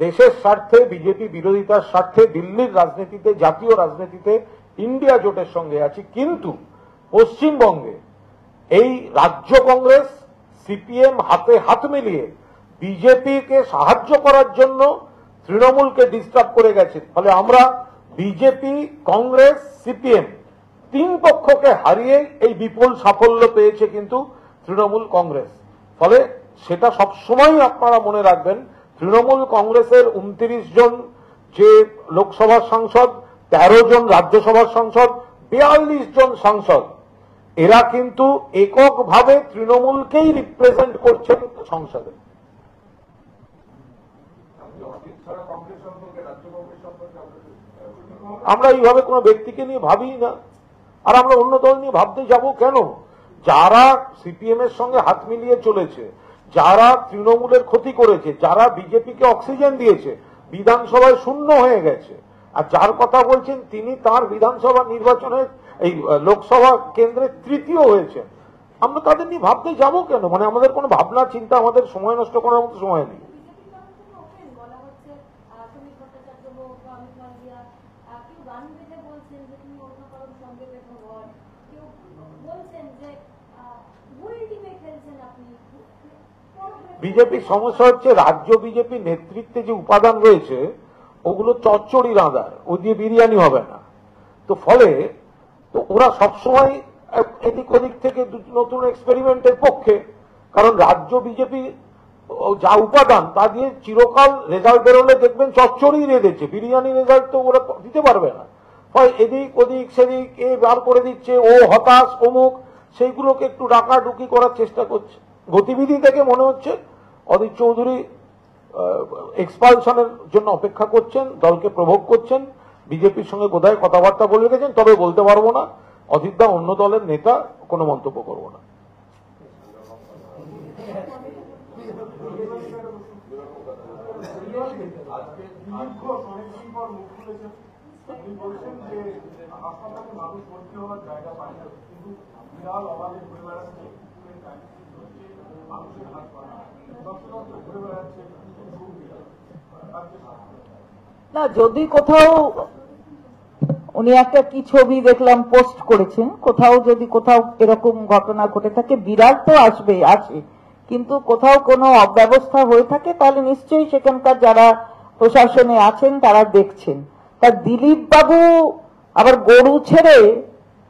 দেশের স্বার্থে, বিজেপি বিরোধিতার স্বার্থে দিল্লির রাজনীতিতে, জাতীয় রাজনীতিতে ইন্ডিয়া জোটের সঙ্গে আছি। কিন্তু পশ্চিমবঙ্গে এই রাজ্য কংগ্রেস, সিপিএম হাতে হাত মিলিয়ে বিজেপিকে সাহায্য করার জন্য তৃণমূলকে ডিস্টার্ব করে গেছে। ফলে আমরা বিজেপি, কংগ্রেস, সিপিএম তিন পক্ষকে হারিয়ে এই বিপুল সাফল্য পেয়েছে কিন্তু তৃণমূল কংগ্রেস। ফলে সেটা সবসময় আপনারা মনে রাখবেন, তৃণমূল কংগ্রেসের 29 জন যে লোকসভার সাংসদ, 13 জন রাজ্যসভার সাংসদ, 42 জন সাংসদ, এরা কিন্তু এককভাবে তৃণমূলকেই রিপ্রেজেন্ট করছেন সংসদে। আমরা এইভাবে কোনো ব্যক্তিকে নিয়ে ভাবি না, আর আমরা অন্য দল নিয়ে ভাবতে যাব কেন? যারা সিপিএম এর সঙ্গে হাত মিলিয়ে চলেছে, যারা তৃণমূলের ক্ষতি করেছে, যারা বিজেপিকে অক্সিজেন দিয়েছে, বিধানসভায় শূন্য হয়ে গেছে, আর যার কথা বলছেন তিনি তার বিধানসভা নির্বাচনে এই লোকসভা কেন্দ্রে তৃতীয় হয়েছে, আমরা তাদের নিয়ে ভাবতে যাব কেন? মানে আমাদের কোনো ভাবনা চিন্তা, আমাদের সময় নষ্ট করার মতো সময় নেই। বিজেপির সমস্যা হচ্ছে রাজ্য বিজেপি নেতৃত্বে যে উপাদান রয়েছে ওগুলো চচ্চড়ি রাঁধার, ও দিয়ে বিরিয়ানি হবে না। তো ফলে তো ওরা সবসময় এদিক ওদিক থেকে নতুন এক্সপেরিমেন্টের পক্ষে, কারণ রাজ্য বিজেপি যা উপাদান তা দিয়ে চিরকাল রেজাল্ট বেরোলে দেখবেন চচ্চড়ি রেঁধেছে, বিরিয়ানি রেজাল্ট তো ওরা দিতে পারবে না। ফলে এদিক ওদিক সেদিক এ বার করে দিচ্ছে, ও হতাশ অমুক, সেইগুলোকে একটু ডাকাডুকি করার চেষ্টা করছে। গতিবিধি থেকে মনে হচ্ছে অধীর চৌধুরী এক্সপালশনের জন্য অপেক্ষা করছেন, দলকে প্রভোগ করছেন, বিজেপির সঙ্গে বোধহয় কথাবার্তা বলে রেখেছেন, তবে বলতে পারবো না। অধীরদা অন্য দলের নেতা, কোনো মন্তব্য করব না। হাসপাতালে মানুষ ভর্তি হওয়ার জায়গা পায় না, কিন্তু বিরাট অভাবে ঘুরে বেড়াচ্ছে, মানুষের হাত পায় না, ঘুরে বেড়াচ্ছে। না, যদি কোথাও উনি একটা কি ছবি দেখলাম পোস্ট করেছেন, কোথাও যদি কোথাও এরকম ঘটনা ঘটে থাকে, বিরাট তো আসবে, আছে, কিন্তু কোথাও কোনো অব্যবস্থা হয়ে থাকে তাহলে নিশ্চয়ই সেখানকার যারা প্রশাসনে আছেন তারা দেখছেন। তা দিলীপ বাবু আবার গরু ছেড়ে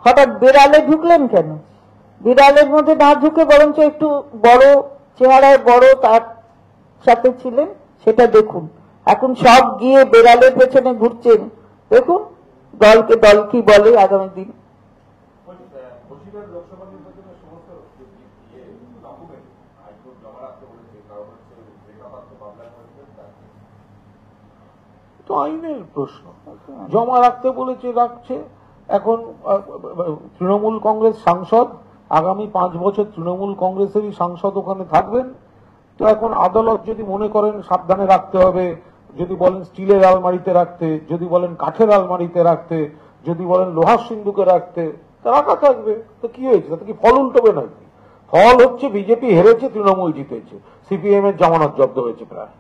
হঠাৎ বিড়ালে ঢুকলেন কেন? বিড়ালের মধ্যে না ঢুকে বরঞ্চ একটু বড় চেহারায় বড় তার সাথে ছিলেন, সেটা দেখুন। এখন সব গিয়ে বিড়ালের পেছনে ঘুরছেন, দেখুন দলকে দল কি বলে আগামী দিন। তো আইনের প্রশ্ন, জমা রাখতে বলেছে রাখছে। এখন তৃণমূল কংগ্রেস সাংসদ আগামী 5 বছর তৃণমূল কংগ্রেসেরই সাংসদ ওখানে থাকবেন। তো এখন আদালত যদি মনে করেন সাবধানে রাখতে হবে, যদি বলেন স্টিলের আলমারিতে রাখতে, যদি বলেন কাঠের আলমারিতে রাখতে, যদি বলেন লোহার সিন্ধুকে রাখতে, তা রাখা থাকবে। তো কি হয়েছে? তাতে কি ফল উল্টবে নাকি? ফল হচ্ছে বিজেপি হেরেছে, তৃণমূল জিতেছে, সিপিএম এর জামানত জব্দ হয়েছে প্রায়।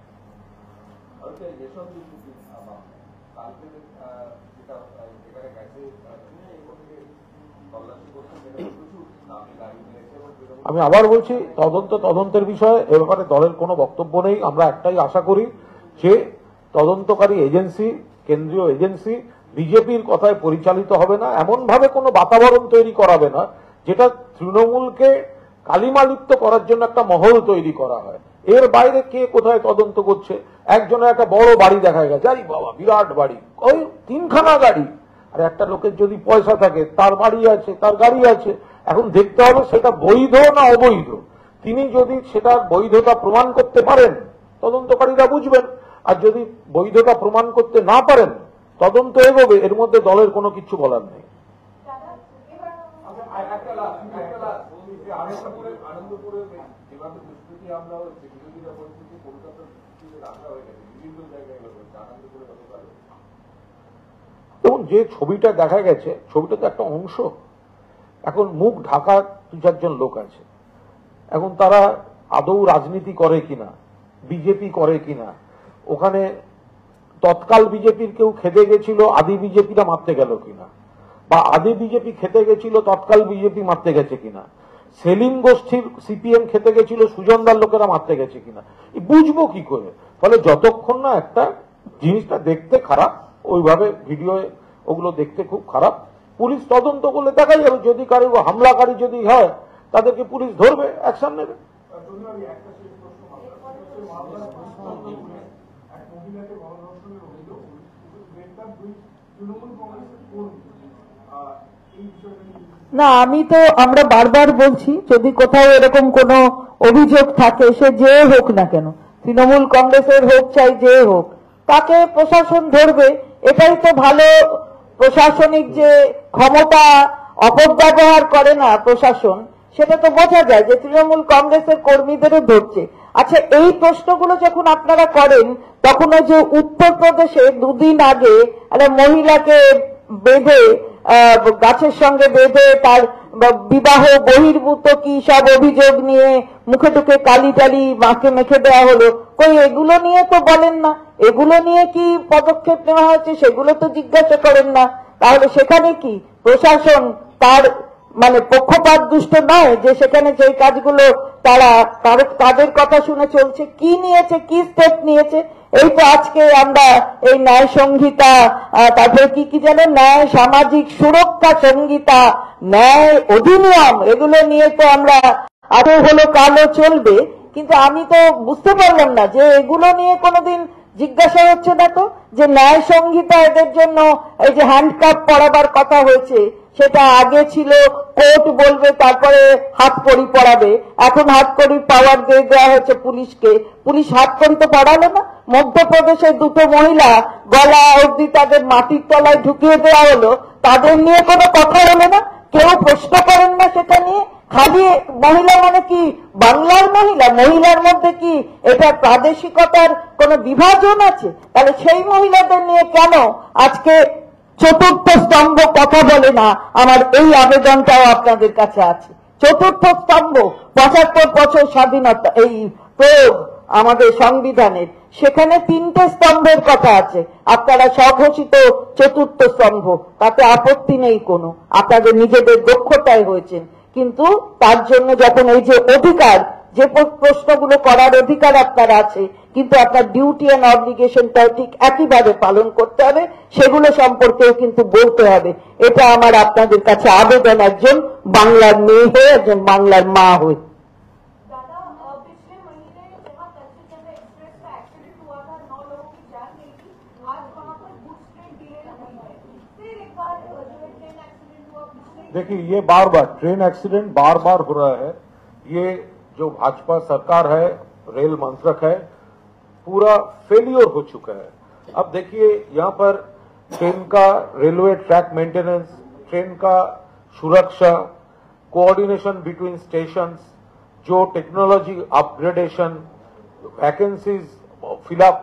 আমি আবার বলছি, তদন্তের বিষয়ে এ ব্যাপারে দলের কোনো বক্তব্য নেই। আমরা একটাই আশা করি যে তদন্তকারী এজেন্সি, কেন্দ্রীয় এজেন্সি বিজেপির কথায় পরিচালিত হবে না, এমন ভাবে কোনো বাতাবরণ তৈরি করাবে না যেটা তৃণমূলকে কালিমালিপ্ত করার জন্য একটা মহল তৈরি করা হয়। এর বাইরে কে কোথায় তদন্ত করছে? একজনের একটা বড় বাড়ি দেখা গেছে, আরে বাবা বিরাট বাড়ি, ওই 3খানা গাড়ি। আর একটা লোকের যদি পয়সা থাকে, তার বাড়ি আছে, তার গাড়ি আছে, এখন দেখতে হবে সেটা বৈধ না অবৈধ। তিনি যদি সেটার বৈধতা প্রমাণ করতে পারেন, তদন্তকারীরা বুঝবেন। আর যদি বৈধতা প্রমাণ করতে না পারেন, তদন্ত এগোবে, এর মধ্যে দলের কোনো কিছু বলার নেই। দেখুন, যে ছবিটা দেখা গেছে, ছবিটা তো একটা অংশ। এখন মুখ ঢাকা 2-4 লোক আছে। এখন তারা আদৌ রাজনীতি করে কিনা, বিজেপি করে কিনা, ওখানে তৎকাল বিজেপির কেউ খেতে গেছিল, আদি বিজেপিরা মারতে গেল কিনা, বা আদি বিজেপি খেতে গেছিল, তৎকাল বিজেপি মারতে গেছে কিনা, সেলিম গোষ্ঠীর সিপিএম খেতে গেছিল, সুজনদার লোকেরা মারতে গেছে কিনা, বুঝবো কি করে? ফলে যতক্ষণ না একটা জিনিসটা দেখতে খারাপ, ওইভাবে ভিডিও ওগুলো দেখতে খুব খারাপ, পুলিশ তদন্ত করলে দেখা যাবে। যদি কারো হামলাকারী যদি হয়, তাদেরকে পুলিশ ধরবে, অ্যাকশন নেবে। না, আমরা বারবার বলছি, যদি কোথাও এরকম কোনো অভিযোগ থাকে, সে যে হোক না কেন, তৃণমূল কংগ্রেসের হোক চাই যে হোক, তাকে প্রশাসন ধরবে। এটাই তো ভালো প্রশাসনিক যে ক্ষমতা অপব্যবহার করে না প্রশাসন, সেটা তো বোঝা যায় যে তৃণমূল কংগ্রেসের কর্মীদেরও ধরছে। আচ্ছা, এই প্রশ্নগুলো যখন আপনারা করেন, তখন ওই যে উত্তরপ্রদেশে 2 দিন আগে একটা মহিলাকে বেঁধে, গাছের সঙ্গে বেঁধে তার বিবাহ বহির্ভূত কি সব অভিযোগ নিয়ে মুখে টুকে কালি টালি মাকে মেখে দেওয়া হলো, কই এগুলো নিয়ে তো বলেন না? এগুলো নিয়ে কি পদক্ষেপ নেওয়া হয়েছে সেগুলো তো জিজ্ঞাসা করেন না। তাহলে সেখানে কি প্রশাসন তার পক্ষপাত দুষ্ট নয় যে সেখানে যে কাজগুলো তাদের কথা শুনে চলছে? কি নিয়েছে, কি স্টেপ নিয়েছে? এই তো আজকে আমরা এই ন্যায় সংহিতা, তারপরে কি জানেন, ন্যায় সামাজিক সুরক্ষা সংহিতা, ন্যায় অধিনিয়ম, এগুলো নিয়ে তো আমরা আরো হলো কালো চলবে। কিন্তু আমি তো বুঝতে পারলাম না যে এগুলো নিয়ে কোনোদিন জিজ্ঞাসা হচ্ছে না তো, যে ন্যায় সংহিতা এদের জন্য এই যে হ্যান্ডকাপ পরাবার কথা হয়েছে, সেটা আগে ছিল কোর্ট বলবে তারপরে হাতকড়ি পরাবে, এখন হাতকড়ির পাওয়ার দিয়ে দেওয়া হচ্ছে পুলিশকে। পুলিশ হাতকড়ি তো পরালো না। মধ্যপ্রদেশের 2টো মহিলা গলা অবধি তাদের মাটির তলায় ঢুকিয়ে দেওয়া হলো, তাদের নিয়ে কোনো কথা হলো না, কেউ প্রশ্ন করেন না সেটা নিয়ে। খালি মহিলা মানে কি বাংলার মহিলা? মহিলার মধ্যে কি এটা প্রাদেশিকতার কোন বিভাজন আছে? তাহলে সেই মহিলাদের নিয়ে কেন আজকে 4র্থ স্তম্ভ কথা বলে না? আমার এই আবেদনটাও আপনাদের কাছে আছে। 4র্থ স্তম্ভ, 75 বছর স্বাধীনতা, এই প্রয়োগ আমাদের সংবিধানের, সেখানে 3টে স্তম্ভের কথা আছে। আপনারা স্বঘোষিত 4র্থ স্তম্ভ, তাতে আপত্তি নেই কোনো, আপনাদের নিজেদের দক্ষতায় হয়েছেন। কিন্তু তার জন্য যখন এই যে অধিকার, যে প্রশ্নগুলো করার অধিকার আপনার আছে, কিন্তু আপনার ডিউটি এন্ড অবলিগেশনটাও ঠিক একইভাবে পালন করতে হবে, সেগুলো সম্পর্কেও কিন্তু বলতে হবে। এটা আমার আপনাদের কাছে আবেদন, একজন বাংলার মেয়ে হয়ে, একজন বাংলার মা হয়ে। देखिए, ये बार बार ट्रेन एक्सीडेंट बार बार हो रहा है। ये जो भाजपा सरकार है, रेल मंत्रक है, पूरा फेलियर हो चुका है। अब देखिए, यहाँ पर ट्रेन का रेलवे ट्रैक मेंटेनेंस, ट्रेन का सुरक्षा, कोऑर्डिनेशन बिटवीन स्टेशंस, जो टेक्नोलॉजी अपग्रेडेशन, वैकेंसीज फिलअप,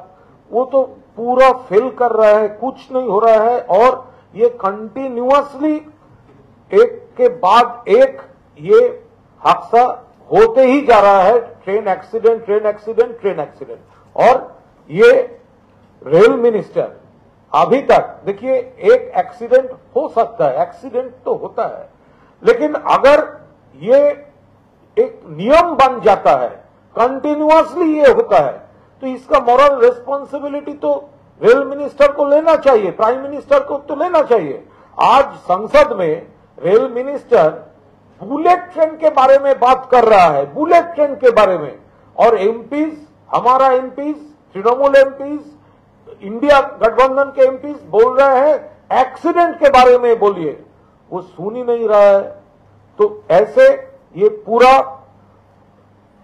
वो तो पूरा फेल कर रहा है, कुछ नहीं हो रहा है, और ये कंटिन्यूअसली एक के बाद एक ये हादसा होते ही जा रहा है। Train accident, train accident, train accident. और ये रेल मिनिस्टर अभी तक, देखिए, एक एक्सीडेंट हो सकता है, एक्सीडेंट तो होता है, लेकिन अगर ये एक नियम बन जाता है, कंटिन्यूअसली ये होता है, तो इसका मॉरल रिस्पॉन्सिबिलिटी तो रेल मिनिस्टर को लेना चाहिए, प्राइम मिनिस्टर को तो लेना चाहिए। आज संसद में रेल मिनिस्टर बुलेट ट्रेन के बारे में बात कर रहा है, बुलेट ट्रेन के बारे में, और एमपीज, हमारा एमपीज, तृणमूल एमपीज, इंडिया गठबंधन के एमपीज बोल रहे हैं एक्सीडेंट के बारे में बोलिए, वो सुन ही नहीं रहा है। तो ऐसे ये पूरा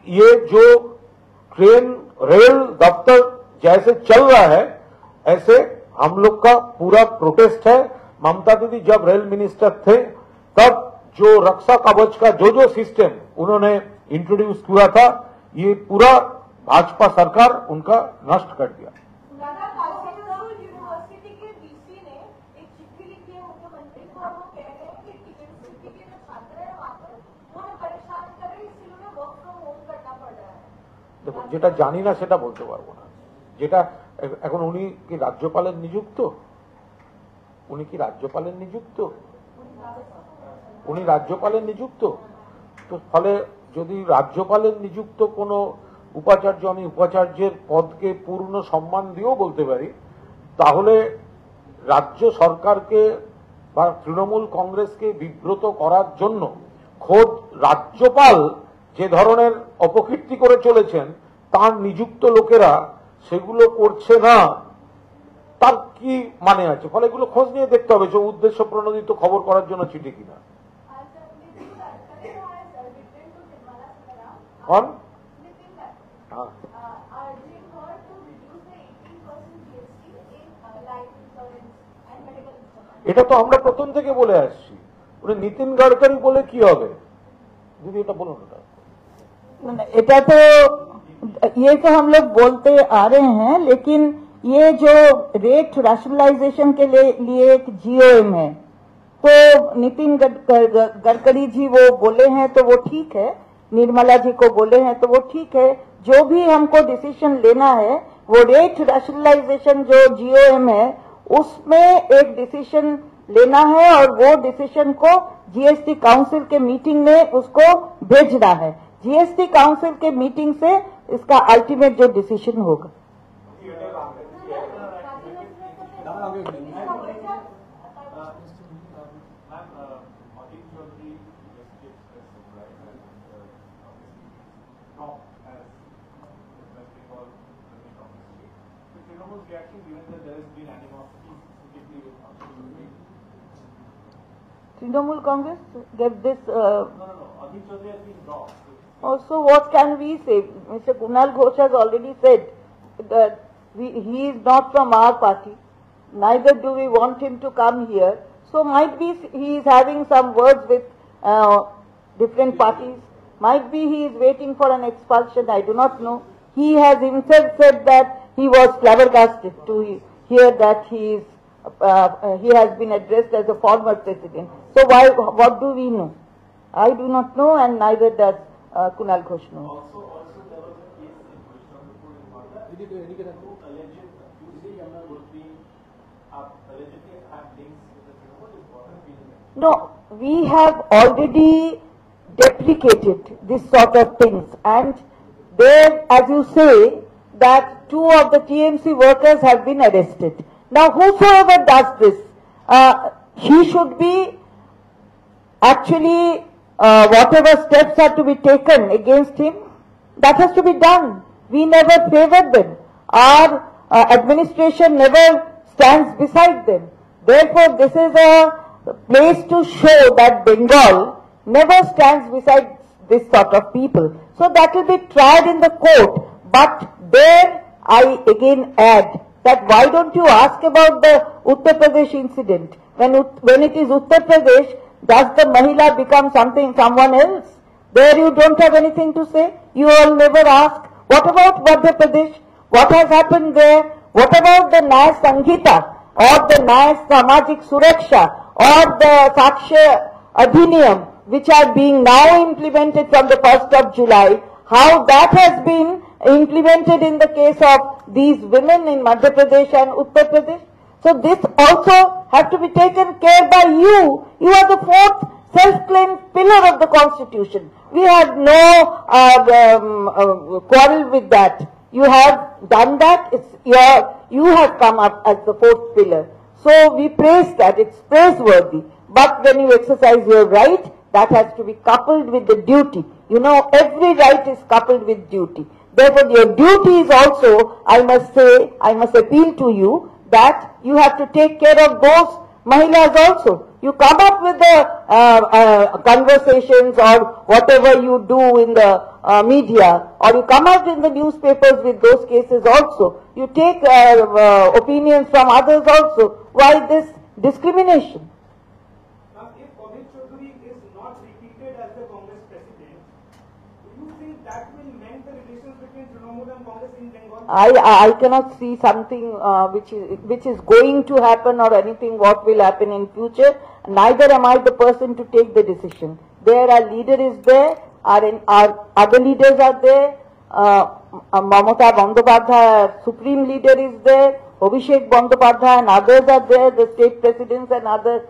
ये जो ट्रेन रेल दफ्तर जैसे चल रहा है, ऐसे हम लोग का पूरा प्रोटेस्ट है। ममता दीदी जब रेल मिनिस्टर थे तब जो रक्षा कवच का जो सिस्टम उन्होंने इंट्रोड्यूस किया था, ये पूरा भाजपा सरकार उनका नष्ट कर दिया। यूनिवर्सिटी के डीसी ने एक चिट्ठी लिखी है मुख्यमंत्री को, वो कह रहे हैं कि यूनिवर्सिटी के जो छात्र है वहां पर उन्हें परेशान कर रहे हैं, इसलिए उन्हें वर्क फ्रॉम होम करना पड़ रहा है। দেখুন, যেটা জানি না সেটা বলতে পারবো না। যেটা এখন উনি কি রাজ্যপালের নিযুক্ত? উনি কি রাজ্যপালের নিযুক্ত? উনি রাজ্যপালের নিযুক্ত। তো ফলে যদি রাজ্যপালের নিযুক্ত কোনো উপাচার্য, আমি উপাচার্যের পদকে পূর্ণ সম্মান দিয়েও বলতে পারি, তাহলে রাজ্য সরকারকে বা তৃণমূল কংগ্রেসকে বিব্রত করার জন্য খোদ রাজ্যপাল যে ধরনের অপকীর্তি করে চলেছেন, তার নিযুক্ত লোকেরা সেগুলো করছে না, তার কি মানে আছে? ফলে এগুলো খোঁজ নিয়ে দেখতে হবে যে উদ্দেশ্য প্রণোদিত খবর করার জন্য চিঠি কিনা। কন? হ্যাঁ, এটা তো আমরা প্রথম থেকে বলে আসছি। উনি নীতিন গডকরি বলে কি হবে? যদি এটা বলুন। এটা তো ये तो हम लोग बोलते आ रहे हैं, लेकिन ये जो रेट रैशनलाइजेशन के लिए एक जीओएम है, तो नितिन गडकरी जी वो बोले हैं तो वो ठीक है, निर्मला जी को बोले हैं तो वो ठीक है। जो भी हमको डिसीजन लेना है, वो रेट रैशनलाइजेशन जो जीओएम है उसमें एक डिसीजन लेना है, और वो डिसीजन को जीएसटी काउंसिल के मीटिंग में उसको भेजना है। जीएसटी काउंसिल के मीटिंग से इसका अल्टीमेट जो डिसीजन होगा। Trinamool Congress gave this. Also, what can we say? Mr. Kunal Ghosh has already said that he is not from our party. Neither do we want him to come here. So might be he is having some words with different parties. Might be he is waiting for an expulsion. I do not know. He has himself said that he was flabbergasted to hear that he has been addressed as a former president. So what do we know? I do not know, and neither does Kunal Ghosh know. Also there was a case in Krishnapur in Manda. Allegedly have links with the Trinamool. No, we have already deprecated this sort of things, and there, as you say, that 2 of the TMC workers have been arrested. Now, whosoever does this, he should be actually, whatever steps are to be taken against him, that has to be done. We never favored them. Our administration never stands beside them. Therefore, this is a place to show that Bengal never stands beside this sort of people. So that will be tried in the court. But there, I again add that why don't you ask about the Uttar Pradesh incident? When it is Uttar Pradesh, does the Mahila become someone else? There you don't have anything to say. You all never ask. What about Madhya Pradesh? What has happened there? What about the Nyaya Sanghita or the Nyaya Samajik Suraksha or the Sakshya Adhiniyam, which are being now implemented from the 1st of July? How that has been implemented in the case of these women in Madhya Pradesh and Uttar Pradesh? So this also have to be taken care by you. You are the fourth self-claimed pillar of the Constitution. We have no quarrel with that. You have done that. You have come up as the fourth pillar. So we praise that. It's praiseworthy. But when you exercise your right, that has to be coupled with the duty. You know, every right is coupled with duty. Therefore, your duty is also, I must say, I must appeal to you that you have to take care of those Mahilas also. You come up with the conversations or whatever you do in the media, or you come out in the newspapers with those cases also. You take opinions from others also. Why this discrimination? Now, if Amit Chaudhary is not repeated as the Congress president, do you think that will mend the relations between Trinamool and Congress in Bengal? I cannot see something which is going to happen or anything what will happen in future. Neither am I the person to take the decision. There our leader is there, our other leaders are there, Mamata Bandyopadhyay, supreme leader is there, Abhishek Bandyopadhyay and others are there, the state presidents and others,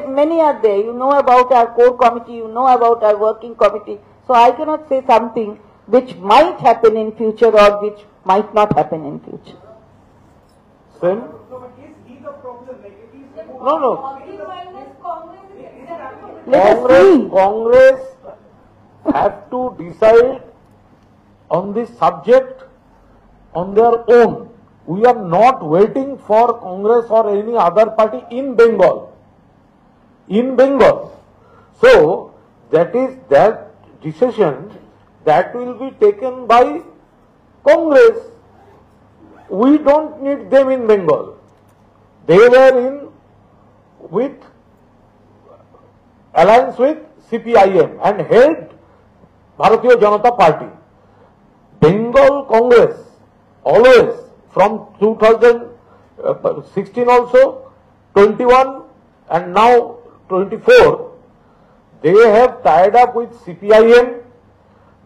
many are there. You know about our core committee, you know about our working committee. So I cannot say something which might happen in future or which might not happen in future. Same? No, but is he the problem? Like, if he's removed, No, no. Party minus Congress is acceptable. Let us see. Congress have to decide on this subject on their own. We are not waiting for Congress or any other party in Bengal. In Bengal. So, that is that decision that will be taken by Congress. We don't need them in Bengal. They were in with alliance with CPIM and held Bharatiya Janata Party. Bengal Congress always from 2016 also, 21 and now 24, they have tied up with CPIM.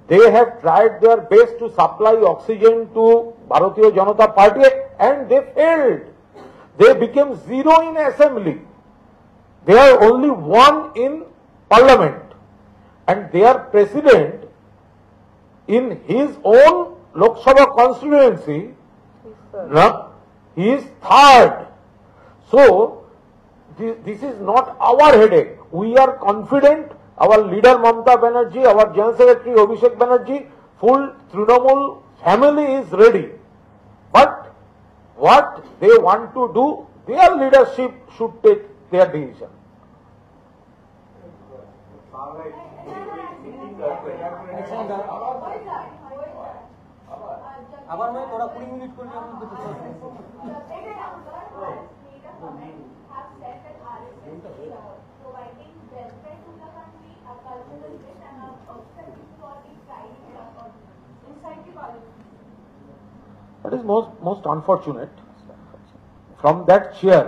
They have tried their best to supply oxygen to Bharatiya Janata Party and they failed. They became zero in assembly. They are only one in parliament. And their president in his own Lok Sabha constituency, he is third. So, this is not our headache. We are confident. Our leader Mamata Banerjee, our General Secretary Abhishek Banerjee, full Trinamool family is ready. But what they want to do, their leadership should take their decision. আবার নয় তোরা 20 মিনিট করে যাবো দুটো That is most unfortunate. From that chair,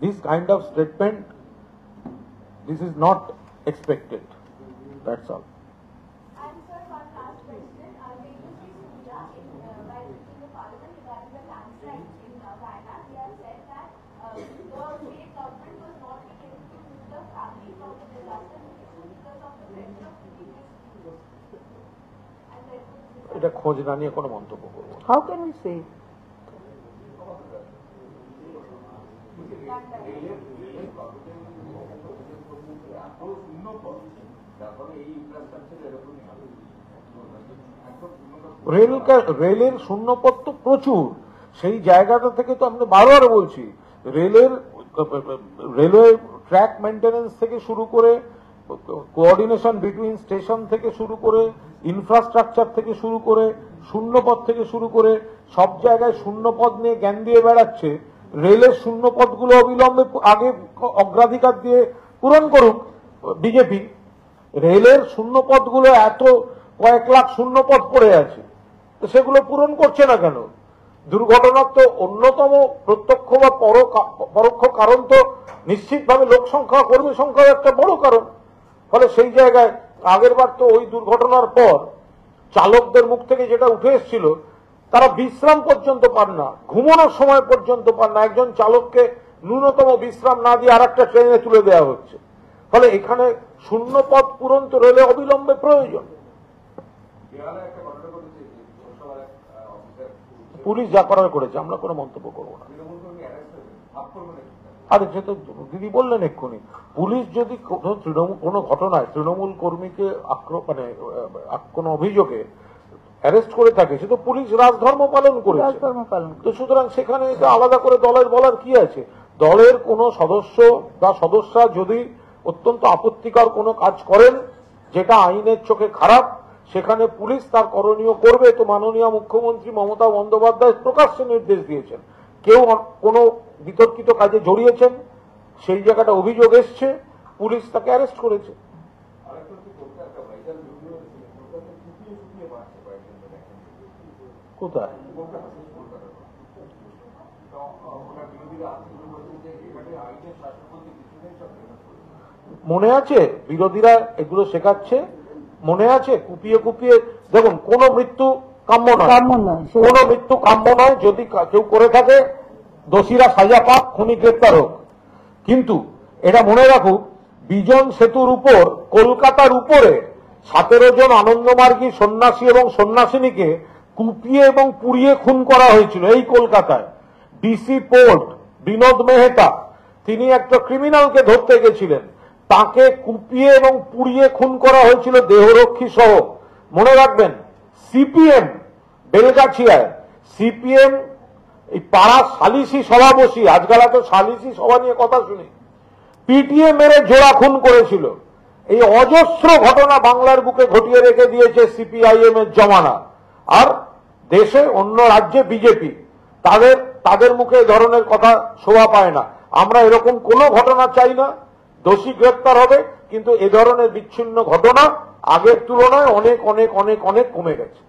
this kind of statement, this is not expected. That's all. And sir, one last question. Tejushri Surya, while in the parliament regarding the landslide in Wayanad, he has said that the state government was not able to move the family from the disaster location because of the pressure of previous years. And therefore, এটা খোঁজ না নিয়ে কোনো মন্তব্য করব না। How can we say? রেলের শূন্যপদ তো প্রচুর, সেই জায়গাটা থেকে তো আমরা বারবার বলছি, রেলওয়ে ট্র্যাক মেইনটেনেন্স থেকে শুরু করে, কোঅর্ডিনেশন বিটুইন স্টেশন থেকে শুরু করে, ইনফ্রাস্ট্রাকচার থেকে শুরু করে, শূন্যপদ থেকে শুরু করে, সব জায়গায় শূন্যপদ নিয়ে জ্ঞান দিয়ে বেড়াচ্ছে। রেলের শূন্যপদগুলো অবিলম্বে আগে অগ্রাধিকার দিয়ে পূরণ করুক বিজেপি। রেলের শূন্যপদগুলো এত কয়েক লাখ শূন্যপদ পড়ে আছে, তো সেগুলো পূরণ করছে না কেন? দুর্ঘটনার তো অন্যতম প্রত্যক্ষ বা পরোক্ষ কারণ তো নিশ্চিতভাবে লোক সংখ্যা, কর্মী সংখ্যার একটা বড় কারণ। ফলে সেই জায়গায় আগের বার তো ওই দুর্ঘটনার পর চালকদের মুখ থেকে যেটা উঠে এসেছিল, তারা বিশ্রাম পর্যন্ত পান না, ঘুমানোর সময় পর্যন্ত পান না। একজন চালককে ন্যূনতম বিশ্রাম না দিয়ে আর একটা ট্রেনে তুলে দেওয়া হচ্ছে। ফলে এখানে শূন্য পদ পূরণ তো রেলে অবিলম্বে প্রয়োজন। পুলিশ যা করার করেছে, আমরা কোনো মন্তব্য করবো না। আরে সে তো দিদি বললেন এক্ষুনি, পুলিশ যদি কোনো ঘটনায় তৃণমূল কর্মীকে কোনো অভিযোগে অ্যারেস্ট করে থাকে, সে তো পুলিশ রাজধর্ম পালন করেছে। তো সুতরাং সেখানে এটা আলাদা করে দলের বলার কি আছে? দলের কোনো সদস্য বা সদস্যা যদি অত্যন্ত আপত্তিকর কোনো কাজ করেন যেটা আইনের চোখে খারাপ, সেখানে পুলিশ তার করণীয় করবে। তো মাননীয় মুখ্যমন্ত্রী মমতা বন্দ্যোপাধ্যায় প্রকাশ্যে নির্দেশ দিয়েছেন, কেউ কোনো বিতর্কিত কাজে জড়িয়েছেন, সেই জায়গাটা অভিযোগ এসছে, পুলিশ তাকে অ্যারেস্ট করেছে। কোথায়? মনে আছে বিরোধীরা এগুলো শেখাচ্ছে, মনে আছে কুপিয়ে কুপিয়ে। দেখুন, কোন মৃত্যু কাম্য নয়, কোন মৃত্যু কাম্য নয়। যদি কেউ করে থাকে, দোষীরা সাজা পাক, খুনি গ্রেপ্তার হোক। কিন্তু এটা মনে রাখুক, বিজন সেতুর উপর, কলকাতার উপরে 17 জন আনন্দমার্গী সন্ন্যাসী এবং সন্ন্যাসিনীকে কুপিয়ে এবং পুড়িয়ে খুন করা হয়েছিল এই কলকাতায়। ডিসি পোর্ট বিনোদ মেহতা, তিনি একটা ক্রিমিনালকে ধরতে গেছিলেন, তাকে কুপিয়ে এবং পুড়িয়ে খুন করা হয়েছিল দেহরক্ষী সহ। মনে রাখবেন, সিপিএম বেলগাছিয়ায়, সিপিএম এই পাড়া সালিসি সভা বসি, আজকাল তো সালিসি সভা নিয়ে কথা শুনি, পিটিএ মেরে জোড়া খুন করেছিল। এই অজস্র ঘটনা বাংলার বুকে ঘটিয়ে রেখে দিয়েছে সিপিআইএম এর জমানা। আর দেশে অন্য রাজ্যে বিজেপি, তাদের মুখে এই ধরনের কথা শোভা পায় না। আমরা এরকম কোনো ঘটনা চাই না, দোষী গ্রেপ্তার হবে, কিন্তু এ ধরনের বিচ্ছিন্ন ঘটনা আগের তুলনায় অনেক অনেক অনেক অনেক কমে গেছে।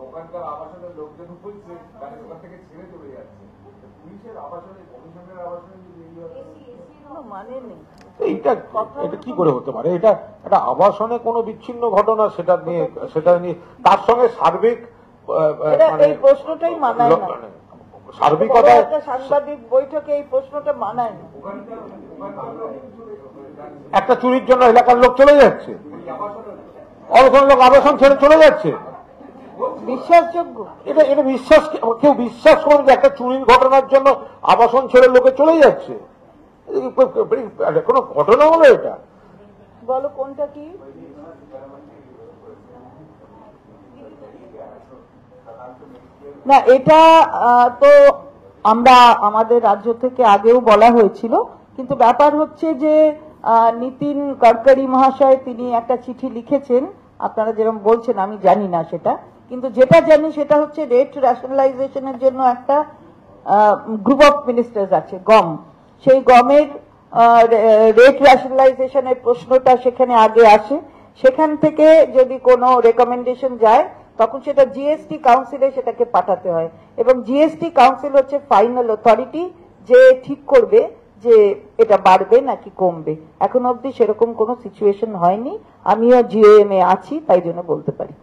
ওখানকার আবাসনের লোকজন বলছে ওখান থেকে ছেড়ে চলে যাচ্ছে, পুলিশের আবাসনে, কমিশনের আবাসনে মানে নেই। এটা কি করে হতে পারে? এটা একটা আবাসনে কোনো বিচ্ছিন্ন ঘটনা, সেটা নিয়ে তার সঙ্গে সার্বিক এই প্রশ্নটাই মানায় না। সার্বিকতা একটা সাংবাদিক বৈঠকে এই প্রশ্নটা মানায় না। একটা চুরির জন্য এলাকার লোক চলে যাচ্ছে, অনেক লোক আবাসন ছেড়ে চলে যাচ্ছে, বিশ্বাসযোগ্য? এটা কেউ বিশ্বাস করবে যে একটা চুরির ঘটনার জন্য আবাসন ছেড়ে লোকে চলে যাচ্ছে? কোন ঘটনা হলো এটা? বলো কোনটা কি? না, এটা তো আমরা আমাদের রাজ্য থেকে আগেও বলা হয়েছিল, কিন্তু ব্যাপার হচ্ছে যে নীতিন গডকরি মহাশয় তিনি একটা চিঠি লিখেছেন, আপনারা যেরকম বলছেন আমি জানি না সেটা, কিন্তু যেটা জানি সেটা হচ্ছে রেট রেশনালাইজেশনের জন্য একটা গ্রুপ অফ মিনিস্টার্স আছে, গম। সেই গমের রেট রেশনালাইজেশনের প্রশ্নটা সেখানে আগে আসে, সেখান থেকে যদি কোনো রেকমেন্ডেশন যায় তখন সেটা জিএসটি কাউন্সিলে সেটাকে পাঠাতে হয়, এবং জিএসটি কাউন্সিল হচ্ছে ফাইনাল অথরিটি যে ঠিক করবে যে এটা বাড়বে নাকি কমবে। এখন অবধি সেরকম কোনো সিচুয়েশন হয়নি, আমিও জিএম এ আছি, তাই জন্য বলতে পারি।